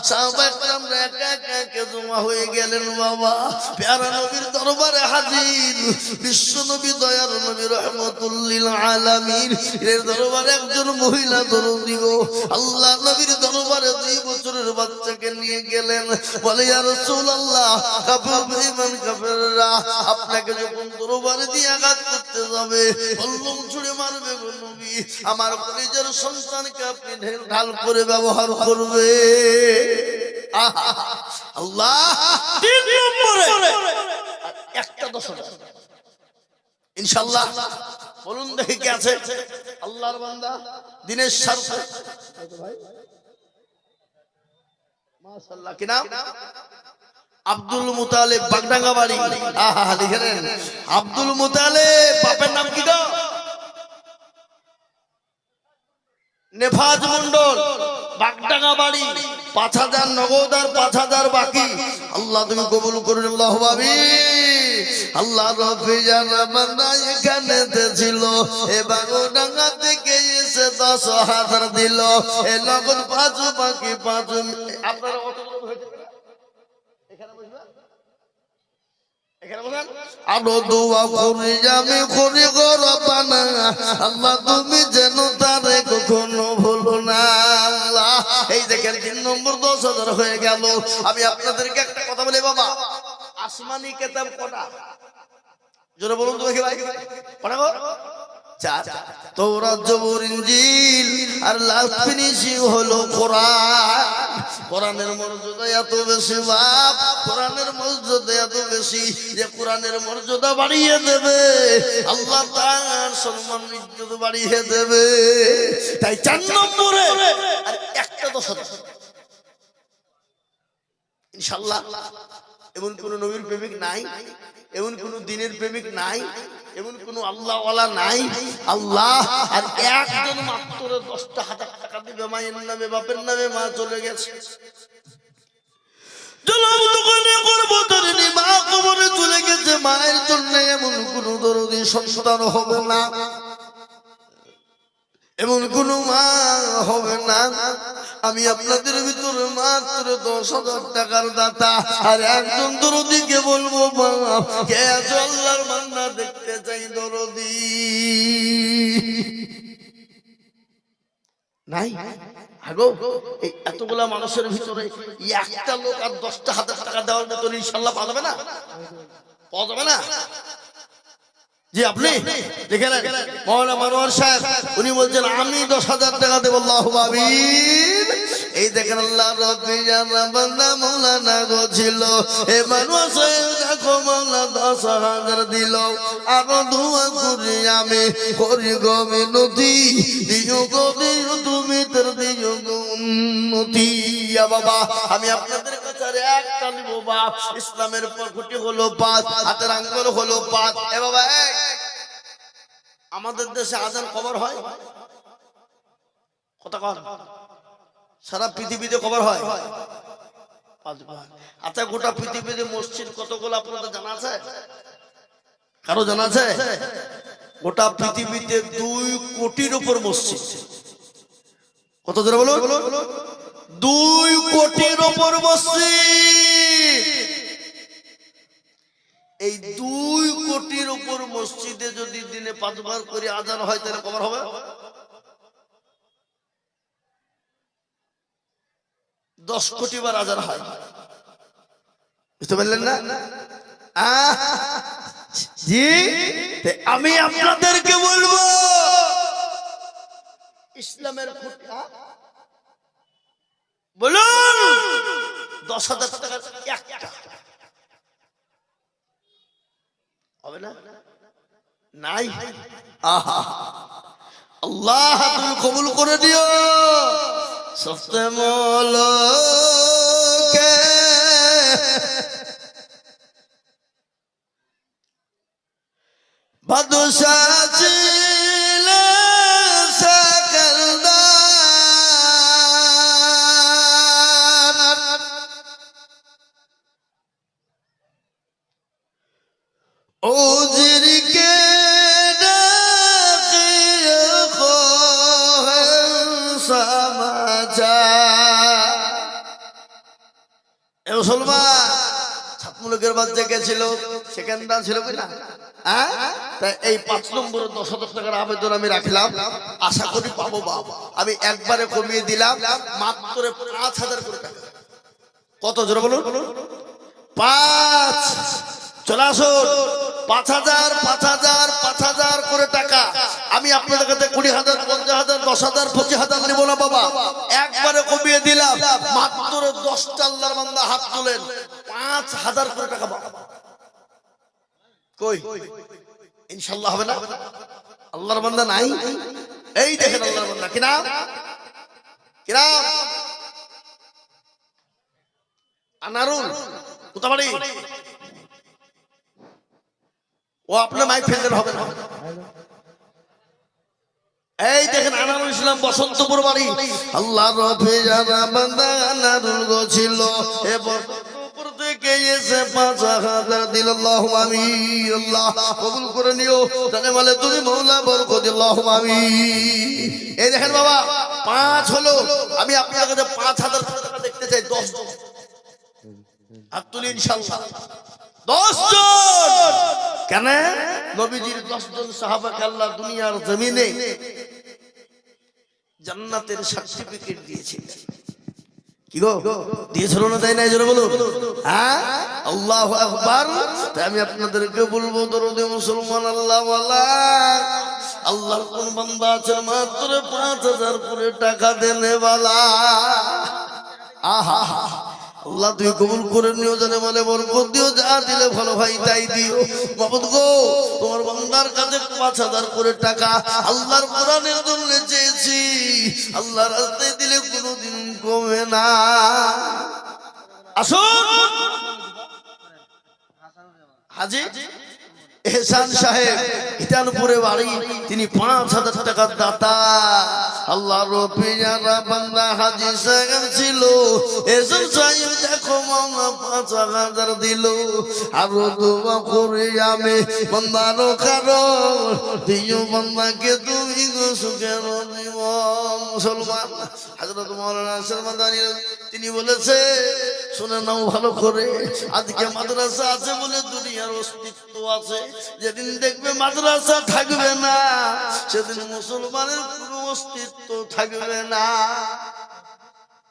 সাহাবায়ে কেরামরা একা একা জমা হয়ে গেলেন বাবা। পেয়ারা নবীর দরবারে হাজির বিশ্ব নবী, দয়ার নবী, রহমতুল লিল আলামিন এর দরবারে একজন মহিলা দরদি গো আল্লাহ নবীর দরবারে 2 বছরের বাচ্চাকে নিয়ে গেলেন। বলে ইয়া রাসূলুল্লাহ, কাফের বেঈমান কাফেররা আপনাকে যখন দরবারে দিয়ে আঘাত করতে যাবে, বল্লম ছুড়ে মারবে গো নবী, আমার কলিজার সন্তানকে আপনি ঢাল করে ব্যবহার করবে। আল্লাহ 3 নম্বরে একটা 10,000 ইনশাআল্লাহ। বলুন দেখি কি আছে? আল্লাহর বান্দা দিনের স্বার্থে, মাশাআল্লাহ, কি নাম? আব্দুল মুতালিব, বাগডাঙ্গা বাড়ি। আহা লিখেন আব্দুল মুতালিব। বাপের নাম কি গো? নেফাজ মন্ডল, বাগডাঙ্গা বাড়ি। 5,000 নগদ আর 5,000 বাকি। আল্লাহ তুমি কবুল করুন। আল্লাহু আমিন। আল্লাহ রব্বে জানা বান্দা এখানে ছিল, এ বাগডাঙ্গা থেকে এসে 10,000 দিল। এ নগদ 5 বাকি 5। আপনারা কতগুলো হয়েছে? আরো দোয়া করি আমি করি গো রব্বানা, আল্লাহ তুমি যেন তারে কখনো ভুলো না। আল্লাহ এই দেখেন 3 নম্বর 10,000 হয়ে গেল। আমি আপনাদেরকে একটা কথা বলি বাবা, আসমানি কিতাব কটা? জোরে বলুন তো দেখি ভাই, কটা গো? 4। তাওরাত, জবুর, ইনজিল আর লাস্ট ফিনিশিং হলো কোরআন। কোরআনের মর্যাদা এত বেশি বাপ, কোরআনের মর্যাদা এত বেশি যে কোরআনের মর্যাদা বাড়িয়ে দেবে আল্লাহ, তার সম্মান ইজ্জত বাড়িয়ে দেবে। তাই 4 নম্বরে আর একটা 10,000 ইনশাআল্লাহ। এমন কোন নবীর প্রেমিক নাই, এমন কোন দিনের প্রেমিক নাই, এমন কোন আল্লাহ ওয়ালা নাই। আল্লাহ আর একজন মাত্র 10,000 টাকা দিবে মায়ের নামে, বাপের নামে। মা চলে গেছে, মা কবরে চলে গেছে, মায়ের জন্য এমন কোন দরদি সন্তান হবে না, এমন কোন মা হবে না। আমি আপনাদের ভিতরে মাত্র 10,000 টাকার দাতা আর একজন দরদিকে বলবো, মা কে আছো আল্লাহর বান্দা, দেখতে চাই দরদি। নাই আগো এই এতগুলা মানুষের ভিতরে একটা লোক আর 10,000 টাকা দেওয়ার মতো ইনশাআল্লাহ পাওয়া যাবে না? পাওয়া যাবে না? জি আপনি দেখেন মাওলানা মনোয়ার সাহেব উনি বলছেন আমি 10,000 টাকা দেব। আল্লাহু আমিন। এই দেখেন আল্লাহ রব্বি জানা বান্দা মৌলানা গো ছিল এ মানুষ দেখো মাওলা 10,000 দিল আরো দোয়া করি আমি করি গো মিনতি দিও গো দিও তুমি তোর দিও গো উন্নতি বাবা আমি আপনাদের কাছে একটা নিব বাপ ইসলামের পক্ষটি হলো 5 হাতের আঙ্গুল হলো 5 এ বাবা আমাদের দেশে আজান কবর হয় কত কর সারা পৃথিবীতে কবর হয় 5 বার আচ্ছা গোটা পৃথিবীতে মসজিদ কতগুলো আপনাদের জানা আছে কারো জানা আছে গোটা পৃথিবীতে 2 কোটির উপর মসজিদ কত জোরে বলো 2 কোটির উপর মসজিদ এই 2 কোটির উপর মসজিদে যদি দিনে 5 বার করে আজান হয় তাহলে কবর হবে 10 কোটি বার আজান হয় বুঝতে পারলেন না জি আমি আপনাদেরকে বলবো ইসলামের বলুন 10,000 টাকা একটা হবে না নাই আহা আল্লাহ তুমি কবুল করে দিও সফতে মৌলকে বাদশাহ ছিল সকলদার ওজিরকে মুসলমান ছাত্রমূলকের বাচ্চা কে ছিল সেকেন্ডার ছিল কিনা তাই এই 5 নম্বর 10,000 টাকার আবেদন আমি রাখলাম আশা করি পাবো বাবা আমি একবারে কমিয়ে দিলাম মাত্র 5,000 করে টাকা কত জোরে বলুন 5 চলে আসুন 5,000 5,000 5,000 করে টাকা আমি আপনাদের কাছে 20,000 50,000 10,000 25,000 নিব না বাবা একবারে কমিয়ে দিলাম মাত্র 10টা আল্লাহর বান্দা হাত তোলেন 5,000 করে টাকা বাবা কই ইনশাআল্লাহ হবে না আল্লাহর বান্দা নাই এই দেখেন আল্লাহর বান্দা কি নাম আনারুল কোথাবাড়ি ও আপনার মাইক ফেললেন হবে না এই দেখেন আনারুল ইসলাম বসন্তপুর বাড়ি আল্লাহ রফি জানা বান্দা আনারুল গো ছিল এ বসন্তপুর থেকে এসে 5,000 দিল আল্লাহুম্মা আমিন আল্লাহ কবুল করে নিও জানে বলে তুমি মওলা বরকত আল্লাহুম্মা আমিন এই দেখেন বাবা 5 হলো আমি আপনার কাছে 5,000 টাকা দেখতে চাই 10 হাত তুলি ইনশাআল্লাহ 10 জন কেন নবীজির 10 জন সাহাবাকে আল্লাহ দুনিয়ার জমিনে জান্নাতের সার্টিফিকেট দিয়েছিলেন কি গো দিয়েছিল না তাই না জোরে বলুন হ্যাঁ আল্লাহু আকবার আমি আপনাদেরকে বলবো দরদে মুসলমান আল্লাহ ওয়ালা আল্লাহর কোন বান্দা আছে মাত্র 5,000 করে টাকা দেনে वाला আহা আল্লাহ তুই কবুল করে নিও জানে বলে বরকত দিও যা দিলে ভালো ভাই তাই দিও মাবুদ গো তোমার বান্দার কাছে 5,000 করে টাকা আল্লাহর কোরআনের জন্য চেয়েছি আল্লাহর রাস্তায় দিলে কোনোদিন কমে না আসুন হাজী এহসান সাহেব ইতানপুরে বাড়ি তিনি 5,000 টাকার দাতা আল্লাহর রফি জানা বান্দা হাজী সাহেব ছিল এহসান সাহেব দেখো মাওলা 5,000 দিল আর দোয়া করি আমি বান্দার কারণ দিও বান্দাকে তুমি গো সুখের জীবন মুসলমান হযরত মাওলানা শর্মাদানি তিনি বলেছে শুনে নাও ভালো করে আজকে মাদ্রাসা আছে বলে দুনিয়ার অস্তিত্ব আছে যেদিন দেখবে মাদ্রাসা থাকবে না সেদিন মুসলমানের কোনো অস্তিত্ব থাকবে না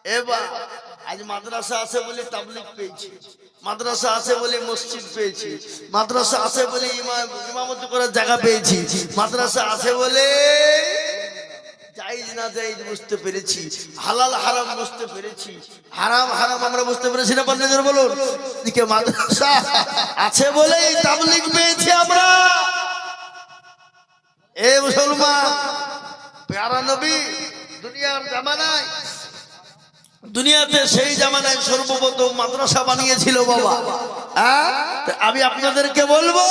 এবার আজ মাদ্রাসা আছে বলে তাবলীগ পেয়েছি মাদ্রাসা আছে বলে মসজিদ পেয়েছি মাদ্রাসা আছে বলে ইমামতি করার জায়গা পেয়েছি মাদ্রাসা আছে বলে জায়েজ না জায়েজ বুঝতে পেরেছি, হালাল হারাম বুঝতে পেরেছি, হারাম হারাম আমরা বুঝতে পেরেছি না পান্ডেদের বলুন। এদিকে মাদ্রাসা আছে বলেই তাবলীগ পেয়েছি আমরা। এ মুসলমান, প্যারা নবী দুনিয়ার জামানায়, দুনিয়াতে সেই জামানায় সর্বপ্রথম মাদ্রাসা বানিয়েছিল বাবা। আমি আপনাদেরকে বলবো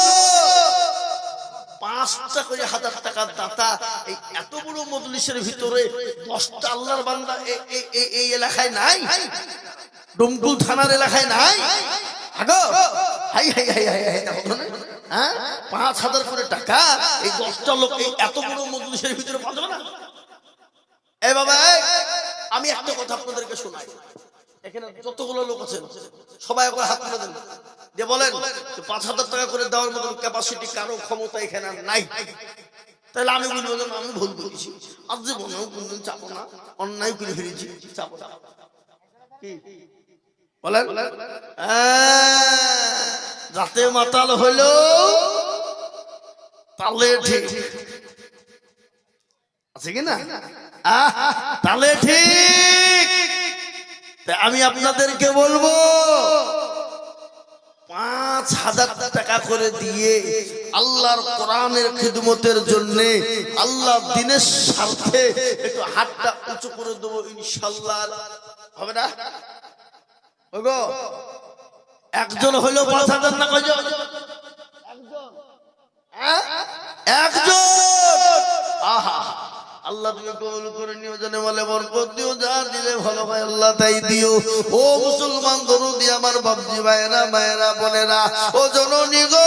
5টা করে 1000 টাকার দাতা এই এত বড় মজলিসের ভিতরে 10টা আল্লাহর বান্দা এই এলাকায় নাই, ডুমকুল থানার এলাকায় নাই। আগো high high high high high, হ্যাঁ 5000 করে টাকা এই 10টা লোক এই এত বড় মজলিসের ভিতরে পাবে না। এ বাবা, আমি একটা কথা আপনাদেরকে শোনাই, এখানে যতগুলো লোক আছেন সবাই একবার হাত তুলে দেন, যে বলেন 5000 টাকা করে দেওয়ার মতো ক্যাপাসিটি কারো ক্ষমতা এখানে নাই। তাহলে আমি বলবো যে আমি ভুল করেছি, আজ জীবনেও কোনদিন চাপো না, অন্যায় করে ফিরেছি, চাপো না। কি বলেন? রাতে মাতাল হইলো তালে ঠিক আছে কিনা? তাহলে ঠিক। আমি আপনাদেরকে বলবো 5000 টাকা করে দিয়ে আল্লাহর কোরআনের খিদমতের জন্য, আল্লাহ দিনের স্বার্থে একটু হাতটা উঁচু করে দেবো ইনশাআল্লাহ। হবে না? ওগো একজন হইলো 5000 না কয়জন? একজন। আহা, আল্লাহ তুমি কবুল করে নিও, জানে বলে বরকত দিও, যা দিলে ভালো হয় আল্লাহ তাই দিও। ও মুসলমান দরদি আমার বাপজি ভাইরা মায়েরা বোনেরা, ও জননী গো,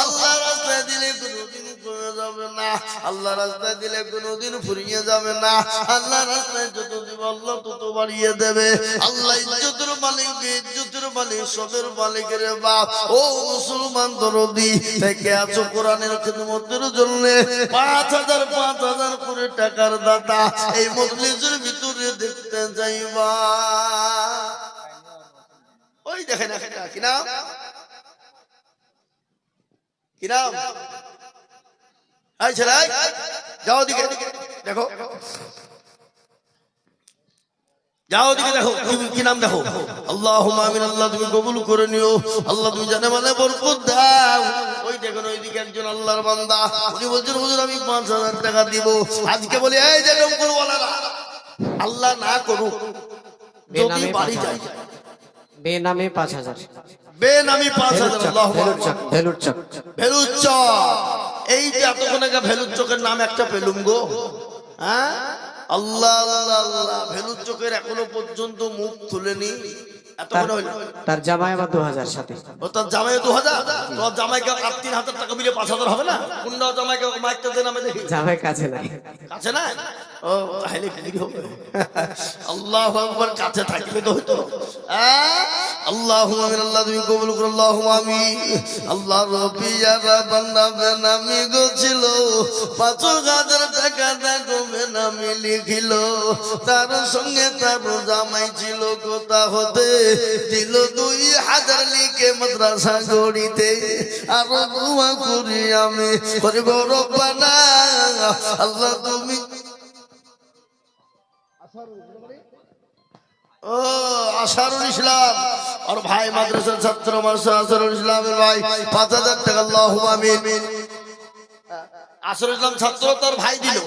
আল্লাহ রাস্তায় দিলে কোনোদিন কমে যাবে না, আল্লাহ রাস্তায় দিলে কোনোদিন ফুরিয়ে যাবে না, আল্লাহ রাস্তায় যত দিব আল্লাহ তত বাড়িয়ে দেবে। আল্লাহ ইজ্জতের মালিক, ইজ্জতের মালিক, সবের মালিকের বাপ। ও মুসলমান দরদি থেকে আছো কোরআনের খিদমতের জন্য 5000 করে টাকার দাতা এই মজলিসের ভিতরে দেখতে যাইবা। ওই দেখেন কি নাম, কি নাম? যাও দিকে দেখো, যাও দিকে দেখো, কি নাম দেখো। আল্লাহুম্মা আমিন। আল্লাহ তুমি কবুল করে নিও, আল্লাহ তুমি জানে মানে বরকত দাও। ওই দেখেন ওইদিকে একজন আল্লাহর বান্দা, উনি বলছেন হুজুর আমি 5000 টাকা দিব। আজকে বলি এই যে ডমকুলওয়ালারা, আল্লাহ না করুক যদি বাড়ি যায় বেনামে 5000, বেনামি 5000। ভেলুর চক, ভেলুর চক। এই যে এতক্ষণ আগে ভেলুর চকের নাম একটা পেলুম গো। হ্যাঁ আল্লাহ আল্লাহ আল্লাহ, ভেলুর চকের এখনো পর্যন্ত মুখ খুলেনি। তার জামাই আবার 2000 সাথে। ও তার জামাই 2000, তোর জামাইকে 3000 টাকা মিলে 5000 হবে না? কোনটা জামাইকে মাইকটা দেন আমি দেখি। জামাই কাছে নাই, কাছে না? ও তাহলে কি হবে? আল্লাহু আকবার, কাছে থাকলে তো হতো। আল্লাহুম্মা আমিন। আল্লাহ তুমি কবুল করো, আল্লাহুম্মা আমিন। আল্লাহ রব্বি যারা বান্দা বেনামি গছিল 5000 টাকা দেখো বেনামি লিখিল, তার সঙ্গে তার জামাই ছিল কোথা হতে দিল 2000 লিখে মাদ্রাসা গড়িতে। আরো দোয়া করি আমি করিব রব্বানা, আল্লাহ তুমি ও আশারুল ইসলাম আর ভাই মাদ্রাসার ছাত্র মাদ্রাসা আশারুল ইসলামের ভাই 5000 টাকা। আল্লাহুম্মা আমিন। আশারুল ইসলাম ছাত্র তার ভাই দিল,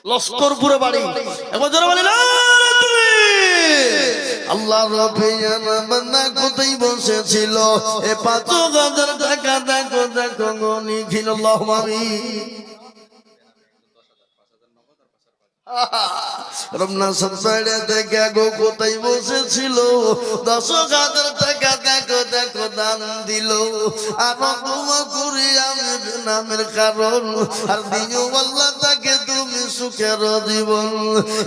লস্করপুরে বাড়ি। এবার জোরে বলি না আল্লাহ রব্বিয়ানা বান্দা কোথায় বসেছিল এ 5000 টাকা দেখো দেখো গনি খিল। আল্লাহুম্মা আমিন। রমনা সরসাইডে থেকে গো কোথায় বসেছিল 10,000 টাকা দেখো দেখো দান দিল। আর দোয়া করি আমি নামের কারণ, আর দিও আল্লাহ তাকে তুমি সুখের জীবন।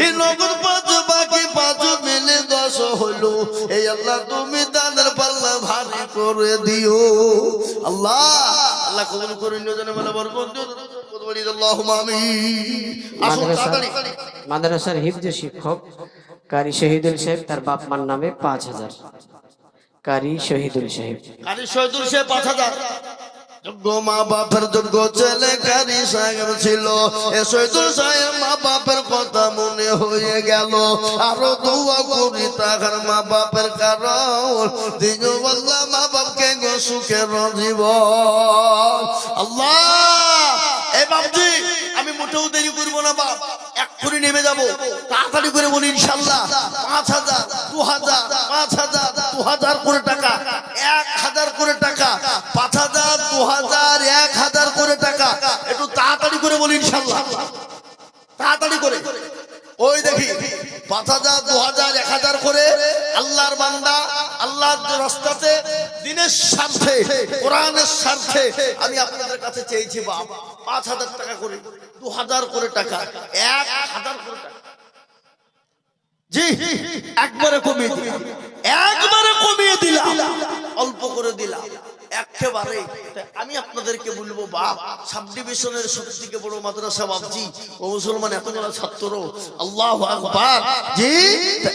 এই নগর 5 বাকি 5 মিলে 10 হলো, এই আল্লাহ তুমি দানের পাল্লা ভারী করে দিও। আল্লাহ আল্লাহ কবুল করে নিও, জানে বলে বরকত দিও। আল্লাহুম্মা আমিন। আসুন তাড়াতাড়ি। মাদ্রাসার হিফজ শিক্ষক কারি শহীদুল সাহেব, তার বাপ মার নামে 5000। কারি শহীদুল সাহেব, কারি শহীদুল সাহেব 5000। যোগ্য মা বাপের যোগ্য ছেলে কারি সাহেব ছিল, এ শহীদুল সাহেব মা বাপের কথা মনে হয়ে গেল, আরো দোয়া করি তাহার মা বাপের কারণ দিন বললাম মা বাপকে গো সুখের জীবন। আল্লাহ এ বাপজি আমি মোটেও দেরি করবো না বাপ, এক্ষুনি নেমে যাবো, তাড়াতাড়ি করে বলি ইনশাল্লাহ 5,000 2,000 5,000 2,000 করে টাকা, 1,000 করে টাকা, 5,000 2,000 1,000 করে টাকা, একটু তাড়াতাড়ি করে বলি ইনশাল্লাহ, তাড়াতাড়ি করে। ওই দেখি 5,000 2,000 1,000 করে আল্লাহর বান্দা আল্লাহর রাস্তাতে দিনের স্বার্থে কোরআনের স্বার্থে আমি আপনাদের কাছে চেয়েছি বাপ 5,000 টাকা করে, 2,000 করে টাকা, 1,000 করে টাকা। জি একবারে কমিয়ে দিলাম, একবারে কমিয়ে দিলাম, অল্প করে দিলাম একেবারে। আমি আপনাদেরকে বলবো বাপ, সাবডিভিশনের সবথেকে বড় মাদ্রাসা বাপজি ও মুসলমান এতগুলো ছাত্র, আল্লাহু আকবার। জি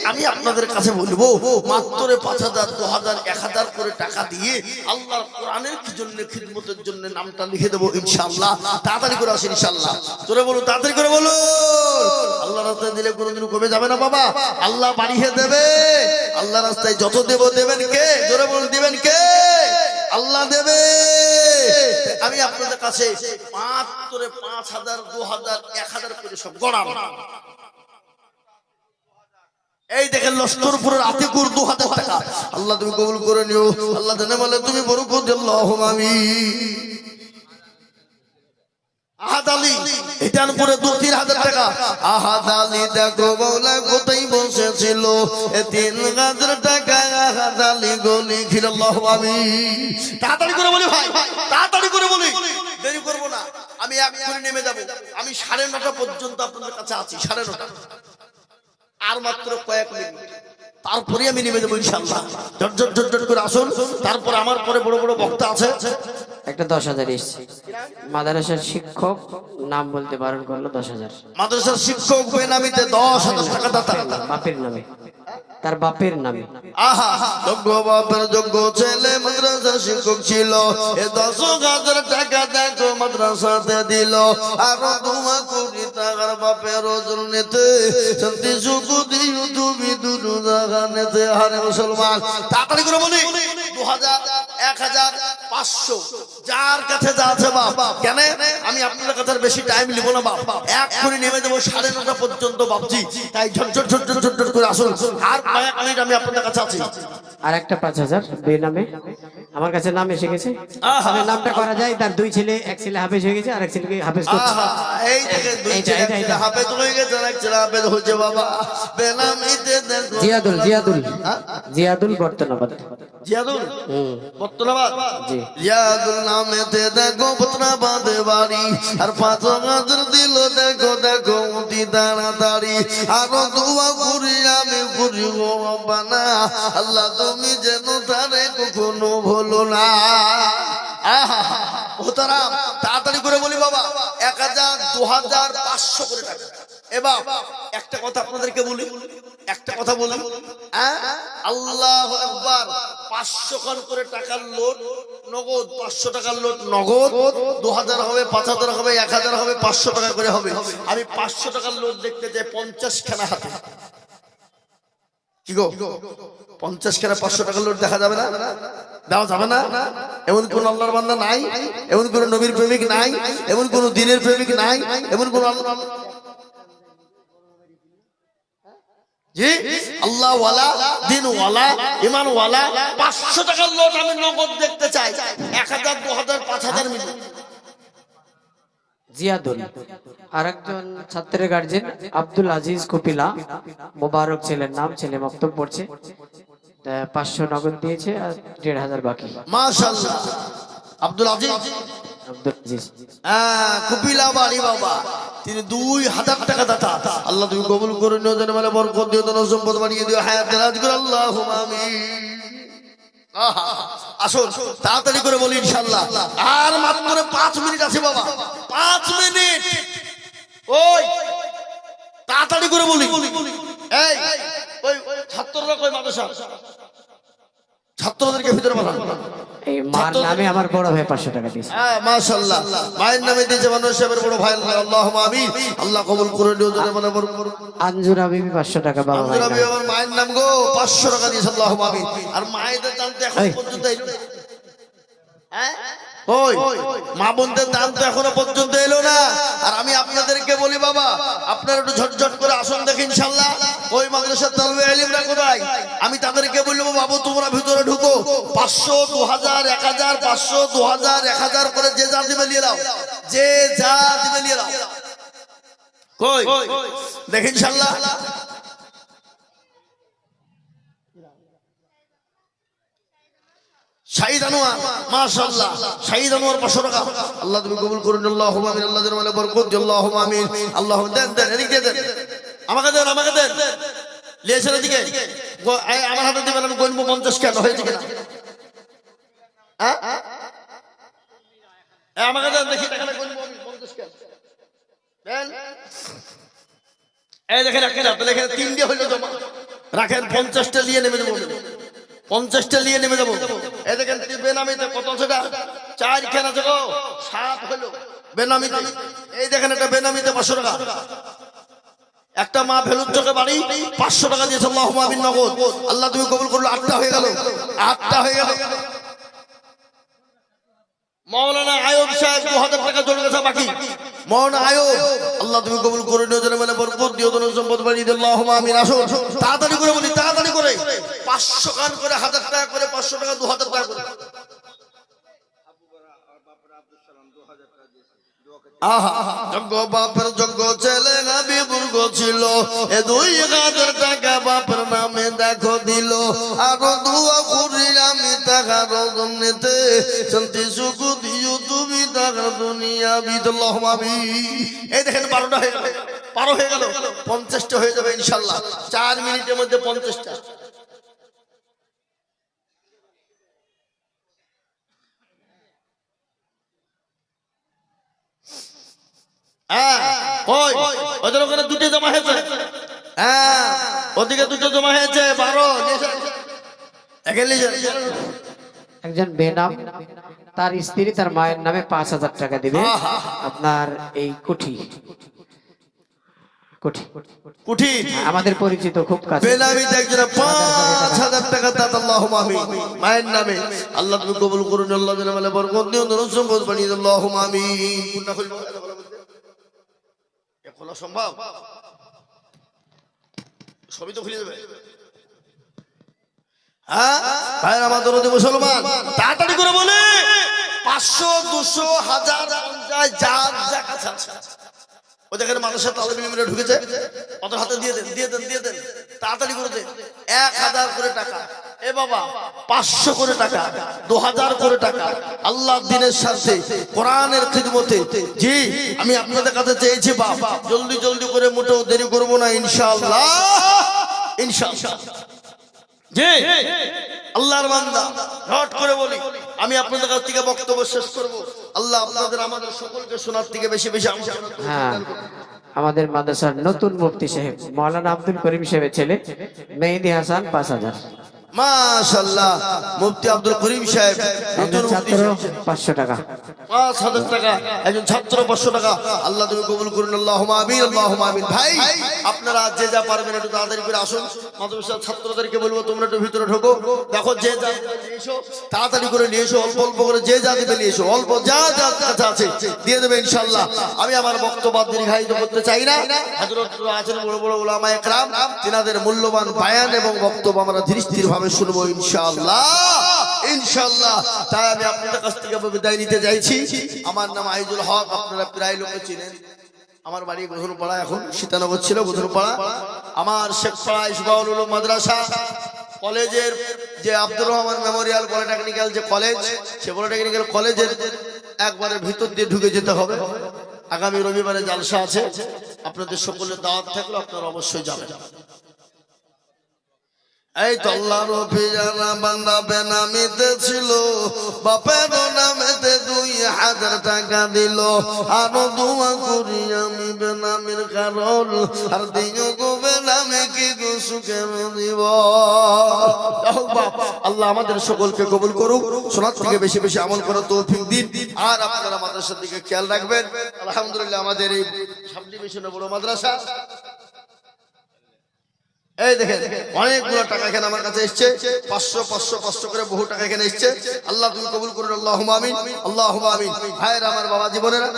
আমি আপনাদের কাছে বলবো মাত্র 5,000 2,000 1,000 করে টাকা দিয়ে আল্লাহর কোরআনের কি জন্য খিদমতের জন্য নামটা লিখে দেবো ইনশাআল্লাহ। তাড়াতাড়ি করে আসেন ইনশাআল্লাহ, জোরে বলুন, তাড়াতাড়ি করে বলুন। আল্লাহর রাস্তায় দিলে কোনোদিন কমে যাবে না বাবা, আল্লাহ বাড়িয়ে দেবে। আল্লাহর রাস্তায় যত দেব দেবেন কে? জোরে বলুন, দিবেন কে? আল্লাহ দেবে। আমি আপনাদের কাছে মাত্র 5,000 2,000 1,000 করে সব গড়াম। এই দেখেন লস্করপুরের আতিকুর 2,000 টাকা, আল্লাহ তুমি কবুল করে নিও, আল্লাহ জানে বলে তুমি বরকত দিও, আল্লাহুম্মা আমিন। আহাদ আলী হিটানপুরে 2-3,000 টাকা, আহাদ আলী দেখো মৌলা কোথায় বসেছিল, 3,000 টাকা আহাদ আলী গলি খিল, আল্লাহুম্মা আমিন। তাড়াতাড়ি করে বলি ভাই, তাড়াতাড়ি করে বলি, দেরি করবো না, আমি এক্ষুনি নেমে যাবো। আমি 9:30 পর্যন্ত আপনাদের কাছে আছি, 9:30, আর মাত্র কয়েক মিনিট, তারপরে আমি নেমে যাবো ইনশাআল্লাহ। ঝটঝট ঝটঝট করে আসুন, তারপর আমার পরে বড় বড় বক্তা আছে। একটা 10,000 এসছে, মাদ্রাসার শিক্ষক নাম বলতে বারণ করলো, 10,000 মাদ্রাসার শিক্ষক বেনামিতে 10,000 টাকা দাতা, বাপের নামে, তার বাপের নামে। আহা যোগ্য বাপের যোগ্য ছেলে মাদ্রাসার শিক্ষক ছিল, এ 10,000 টাকা দেখো মাদ্রাসাতে দিল, আরো দোয়া করি তার বাপের জন্যতে শান্তি সুখ দিও তুমি দুটো জাগানেতে। হারে মুসলমান তাড়াতাড়ি করে বলি 2,000 1,000 500 যার কাছে যা আছে বাপ। কেন আমি আপনাদের কাছে বেশি টাইম নিব না বাপ, এক্ষুনি নেমে দেবো 9:30 পর্যন্ত বাপজি, তাই ঝটঝট ঝটঝট ঝটঝট করে আসুন, আর কয়েক মিনিট আমি আপনাদের কাছে আছি। আর একটা 5,000 বেনামে আমার কাছে নাম এসে গেছে, আমি নামটা করা যায়, তার 2 ছেলে, এক ছেলে হাফেজ হয়ে গেছে, আর এক ছেলেকে হাফেজ করছে। এই দেখেন 2 ছেলে হাফেজ হয়ে গেছে, আর এক ছেলে হাফেজ হচ্ছে বাবা বেনামিতে দেখো। জিয়াদুল, জিয়াদুল, জিয়াদুল বর্তনাবাদ, জিয়াদুল বর্তনাবাদ, জি জিয়াদুল নামেতে দেখো বর্তনাবাদে বাড়ি, আর 5,000 দিল দেখো দেখো অতি তাড়াতাড়ি, আরো দোয়া করি আমি করি গো রব্বানা, আল্লাহ তুমি যেন তারে কখনো ভুলো না। আহা মোহতারাম তাড়াতাড়ি করে বলি বাবা 1,000 2,000 500 করে টাকা। এবার একটা কথা আপনাদেরকে বলি, একটা কথা বলি, আল্লাহু আকবার, 500 খান করে টাকার লোট নগদ, 500 টাকার লোট নগদ, 2,000 হবে 5,000 হবে 1,000 হবে 500 টাকা করে হবে। আমি 500 টাকার লোট দেখতে চাই 50 খানা হাতে। কি গো 50 খানা 500 টাকার লোট দেখা যাবে না? দেওয়া যাবে না? এমন কোন আল্লাহর বান্দা নাই, এমন কোন নবীর প্রেমিক নাই, এমন কোন দ্বীনের প্রেমিক নাই, এমন কোন আল্লাহ জি আল্লাহ ওয়ালা দিন ওয়ালা ঈমান ওয়ালা 500 টাকার নোট আমি নগদ দেখতে চাই। 1,000 2,000 5,000 মিলে। জিয়াদুল আরেকজন ছাত্রের গার্জিয়ান আব্দুল আজিজ কপিলা, মোবারক ছেলের নাম, ছেলে মক্তব পড়ছে, 500 নগদ দিয়েছে আর 1,500 বাকি। মাশাআল্লাহ আব্দুল আজিজ, আব্দুল আজিজ কপিলা বাড়ি বাবা, তিনি 2,000 টাকা দাতা। আল্লাহ তুমি কবুল করে নিও, যেন বলে বরকত দিও, ধন সম্পদ বাড়িয়ে দিও, হায়াত দারাজ করো, আল্লাহুম্মা আমিন। আসুন তাড়াতাড়ি করে বলি ইনশাআল্লাহ, আর মাত্র 5 মিনিট আছে বাবা, 5 মিনিট। ওই তাড়াতাড়ি করে বলি, এই ওই ছাত্ররা কই মাদ্রাসা, ছাত্রদেরকে ভিতরে পাঠান। এই মার নামে আমার বড় ভাই 500 টাকা দিয়েছে। হ্যাঁ মাশাআল্লাহ, মায়ের নামে দিয়েছে মানুষ সাহেবের বড় ভাই। আল্লাহুম্মা আমিন। আল্লাহ কবুল করে দিও। জোরে বলে আঞ্জুরা বিবি 500 টাকা বাবা ভাই। আঞ্জুরা বিবি আমার মায়ের নাম গো, 500 টাকা দিয়েছে। আল্লাহুম্মা আমিন। আর মায়েদের দান তো এখন পর্যন্ত এলো না। হ্যাঁ ওই মা বোনদের দান তো এখনো পর্যন্ত এলো না। আর আমি আপনাদেরকে বলি বাবা, আপনারা একটু ঝটঝট করে আসুন দেখি ইনশাআল্লাহ। ওই মাদ্রাসার তালবে ইলমরা কোথায়? আমি তাদেরকে বলবো বাবু তোমরা ভিতরে ঢুকো, 500 2000 1000 500 2000 1000 করে যে যা দিবে নিয়ে নাও, যে যা দিবে নিয়ে নাও। কই দেখি ইনশাআল্লাহ। শাহিদ আনোয়ার মাশাআল্লাহ, শাহিদ আনোয়ার 500 টাকা। আল্লাহ তুমি কবুল করুন। আল্লাহুম্মা আমিন। আল্লাহ যেন বলে বরকত দিও। আল্লাহুম্মা আমিন। আল্লাহুম্মা দেন দেন এদিকে দেন, আমাকে দেন আমাকে দেন। লিয়েছেন এদিকে আমার হাতে দিবেন, আমি গণবো 50 কেন হয়েছে কিনা। হ্যাঁ আমাকে দেন দেখি এখানে গণবো আমি 50 কেন দেন। এই দেখেন রাখেন, তাহলে এখানে 3 হইলো জমা রাখেন। 50টা নিয়ে নেমে যাবো, 50টা নিয়ে নেমে যাবো। এই দেখেন বেনামিতে কত সেটা 4 খানা আছে গো, 7 হলো বেনামিতে। এই দেখেন এটা বেনামিতে 500 টাকা। একটা মা ভেলুর চোখে বাড়ি 500 টাকা দিয়েছে। আল্লাহুম্মা আমিন নগদ। আল্লাহ তুমি কবুল করলো। 8টা হয়ে গেল, 8টা হয়ে গেল। মাওলানা আয়ুব সাহেব 2000 টাকা জড়ে গেছে বাকি। মাওলানা আয়ুব আল্লাহ তুমি কবুল করে নিও। যেন বলে বরকত দিও, ধন সম্পদ বাড়িয়ে দিও। আল্লাহুম্মা আমিন। আসুন তাড়াতাড়ি করে বলি, তাড়াতাড়ি করে 500 কান করে 1000 টাকা করে 500 টাকা 2000 টাকা করে। যোগ্য বাপের যোগ্য ছেলে হাবিবুর ছিল, এ 2000 টাকা বাপের নামে দেখো দিল। আরো দোয়া করি আমি তাহার জন্যতে, শান্তি সুখ দিও তুমি তাহার দুনিয়া বিদ। আল্লাহুম্মা আমিন। এই দেখেন 12টা হয়ে গেল, 12 হয়ে গেল। 50টা হয়ে যাবে ইনশাআল্লাহ 4 মিনিটের মধ্যে 50টা। ওদের ওখানে 2টে জমা হয়েছে। হ্যাঁ ওদিকে 2টো জমা হয়েছে 12। একজন বেনাম, তার স্ত্রী তার মায়ের নামে 5000 টাকা দিবে। আপনার এই কুঠি কুঠি কুঠি আমাদের পরিচিত খুব কাছে। বেনামিতে একজন 5000 টাকা দান। আল্লাহুম্মা আমিন। মায়ের নামে আল্লাহ তুমি কবুল করুন। আল্লাহ যেন বলে বরকত দিও, ধন সম্পদ বাড়িয়ে দিও। আল্লাহুম্মা আমিন। কোনটা খুলবো খোলা সম্ভব? সবই তো খুলে দেবে। হ্যাঁ ভাই আমাদের মুসলমান তাড়াতাড়ি করে বলে 500 200 1000 50 যার যা কাছে আছে। ও দেখেন মানুষের তালবে ইলমে ঢুকেছে, ওদের হাতে দিয়ে দেন দিয়ে দেন দিয়ে দেন, তাড়াতাড়ি করে দেন। 1000 করে টাকা, এ বাবা 500 করে টাকা, 2000 করে টাকা আল্লাহর দ্বীনের স্বার্থে কোরআনের খিদমতে। জি আমি আপনাদের কাছে চেয়েছি বাবা জলদি জলদি করে, মোটেও দেরি করব না ইনশাআল্লাহ। ইনশাআল্লাহ জি আল্লাহর বান্দা নট করে বলি, আমি আপনাদের কাছ থেকে বক্তব্য শেষ করব। আল্লাহ আপনাদের আমাদের সকলকে শোনার থেকে বেশি বেশি হ্যাঁ আমাদের মাদ্রাসার নতুন মুফতি সাহেব মাওলানা আব্দুল করিম সাহেবের ছেলে মেহেদি হাসান 5000। মাশাআল্লাহ মুফতি আব্দুল করিম সাহেব নতুন ছাত্র 500 টাকা। 5000 টাকা একজন ছাত্র 500 টাকা। আল্লাহ তুমি কবুল করুন। আল্লাহুম্মা আমিন। আল্লাহুম্মা আমিন। ভাই আপনারা যে যা পারবেন একটু তাড়াতাড়ি করে আসুন। মাদ্রাসার ছাত্রদেরকে বলবো তোমরা একটু ভিতরে ঢোকো। দেখো যে যা নিয়ে এসো, তাড়াতাড়ি করে নিয়ে এসো। অল্প অল্প করে যে যা দিবে নিয়ে এসো। অল্প যা যা কাছে আছে দিয়ে দেবে ইনশাআল্লাহ। আমি আমার বক্তব্য দীর্ঘায়িত করতে চাই না। হযরতরা আছেন বড় বড় উলামায়ে কেরাম, তিনাদের মূল্যবান বয়ান এবং বক্তব্য আমরা ধীরে স্থির ভাবে শুনবো ইনশাআল্লাহ। ইনশাআল্লাহ তাই আমি আপনাদের কাছ থেকে বিদায় নিতে যাচ্ছি। আমার নাম আইজুল হক, আপনারা প্রায় লোকে চিনেন। আমার বাড়ি গোধনপাড়া, এখন সীতানগর ছিল গোধনপাড়া। আমার শেখপাড়া ইসবাউল উলুম মাদ্রাসা কলেজের যে আব্দুর রহমান মেমোরিয়াল পলিটেকনিক্যাল যে কলেজ, সে পলিটেকনিক্যাল কলেজের একবারে ভিতর দিয়ে ঢুকে যেতে হবে। আগামী রবিবারে জালসা আছে, আপনাদের সকলের দাওয়াত থাকলে আপনারা অবশ্যই যাবেন। এই তো আল্লাহর অভিযানা বান্দা বেনামিতে ছিল, বাপের নামেতে 2000 টাকা দিল। আরো দোয়া করি আমি বেনামির কারণ, আর দিও গো বেনামে কি গো সুখের দিব। আল্লাহ আমাদের সকলকে কবুল করুক, শোনার থেকে বেশি বেশি আমল করার তৌফিক দিন। আর আপনারা মাদ্রাসার দিকে খেয়াল রাখবেন। আলহামদুলিল্লাহ আমাদের এই সাব ডিভিশনে বড় মাদ্রাসা। এই দেখেন অনেকগুলো টাকা এখানে আমার কাছে এসছে, 500 500 500 করে বহু টাকা এখানে এসছে। আল্লাহ তুমি কবুল করুন, আল্লাহুম্মা আমিন, আল্লাহুম্মা আমিন। ভাইরা আমার, বাবা জীবনেরা,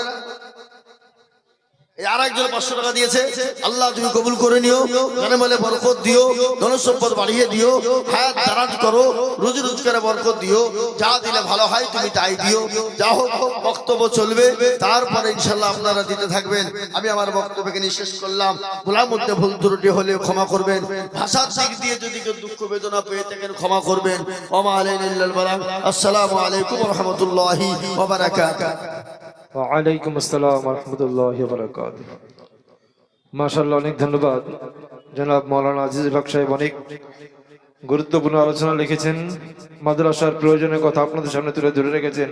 এই আরেকজন 500 টাকা দিয়েছে, আল্লাহ তুমি কবুল করে নিও, জানে বলে বরকত দিও, ধন সম্পদ বাড়িয়ে দিও, হায়াত দারাজ করো, রুজি রোজগারে বরকত দিও, যা দিলে ভালো হয় তুমি তাই দিও। যা হোক বক্তব্য চলবে, তারপরে ইনশাআল্লাহ আপনারা দিতে থাকবেন। আমি আমার বক্তব্যকে শেষ করলাম। ভুলার মধ্যে ভুল ত্রুটি হলে ক্ষমা করবেন, ভাষার দিক দিয়ে যদি কেউ দুঃখ বেদনা পেয়ে থাকেন ক্ষমা করবেন। ওয়া মা আলাইনা ইল্লাল বালাগ। আসসালামু আলাইকুম ওয়া রাহমাতুল্লাহি ওয়া বারাকাতুহু। ওয়ালাইকুম আসসালাম ওয়া রাহমাতুল্লাহি ওয়া বারাকাতুহু। মাশাআল্লাহ, অনেক ধন্যবাদ। জনাব মাওলানা আজিজুল হক সাহেব অনেক গুরুত্বপূর্ণ আলোচনা লিখেছেন, মাদ্রাসার প্রয়োজনের কথা আপনাদের সামনে তুলে ধরে রেখেছেন।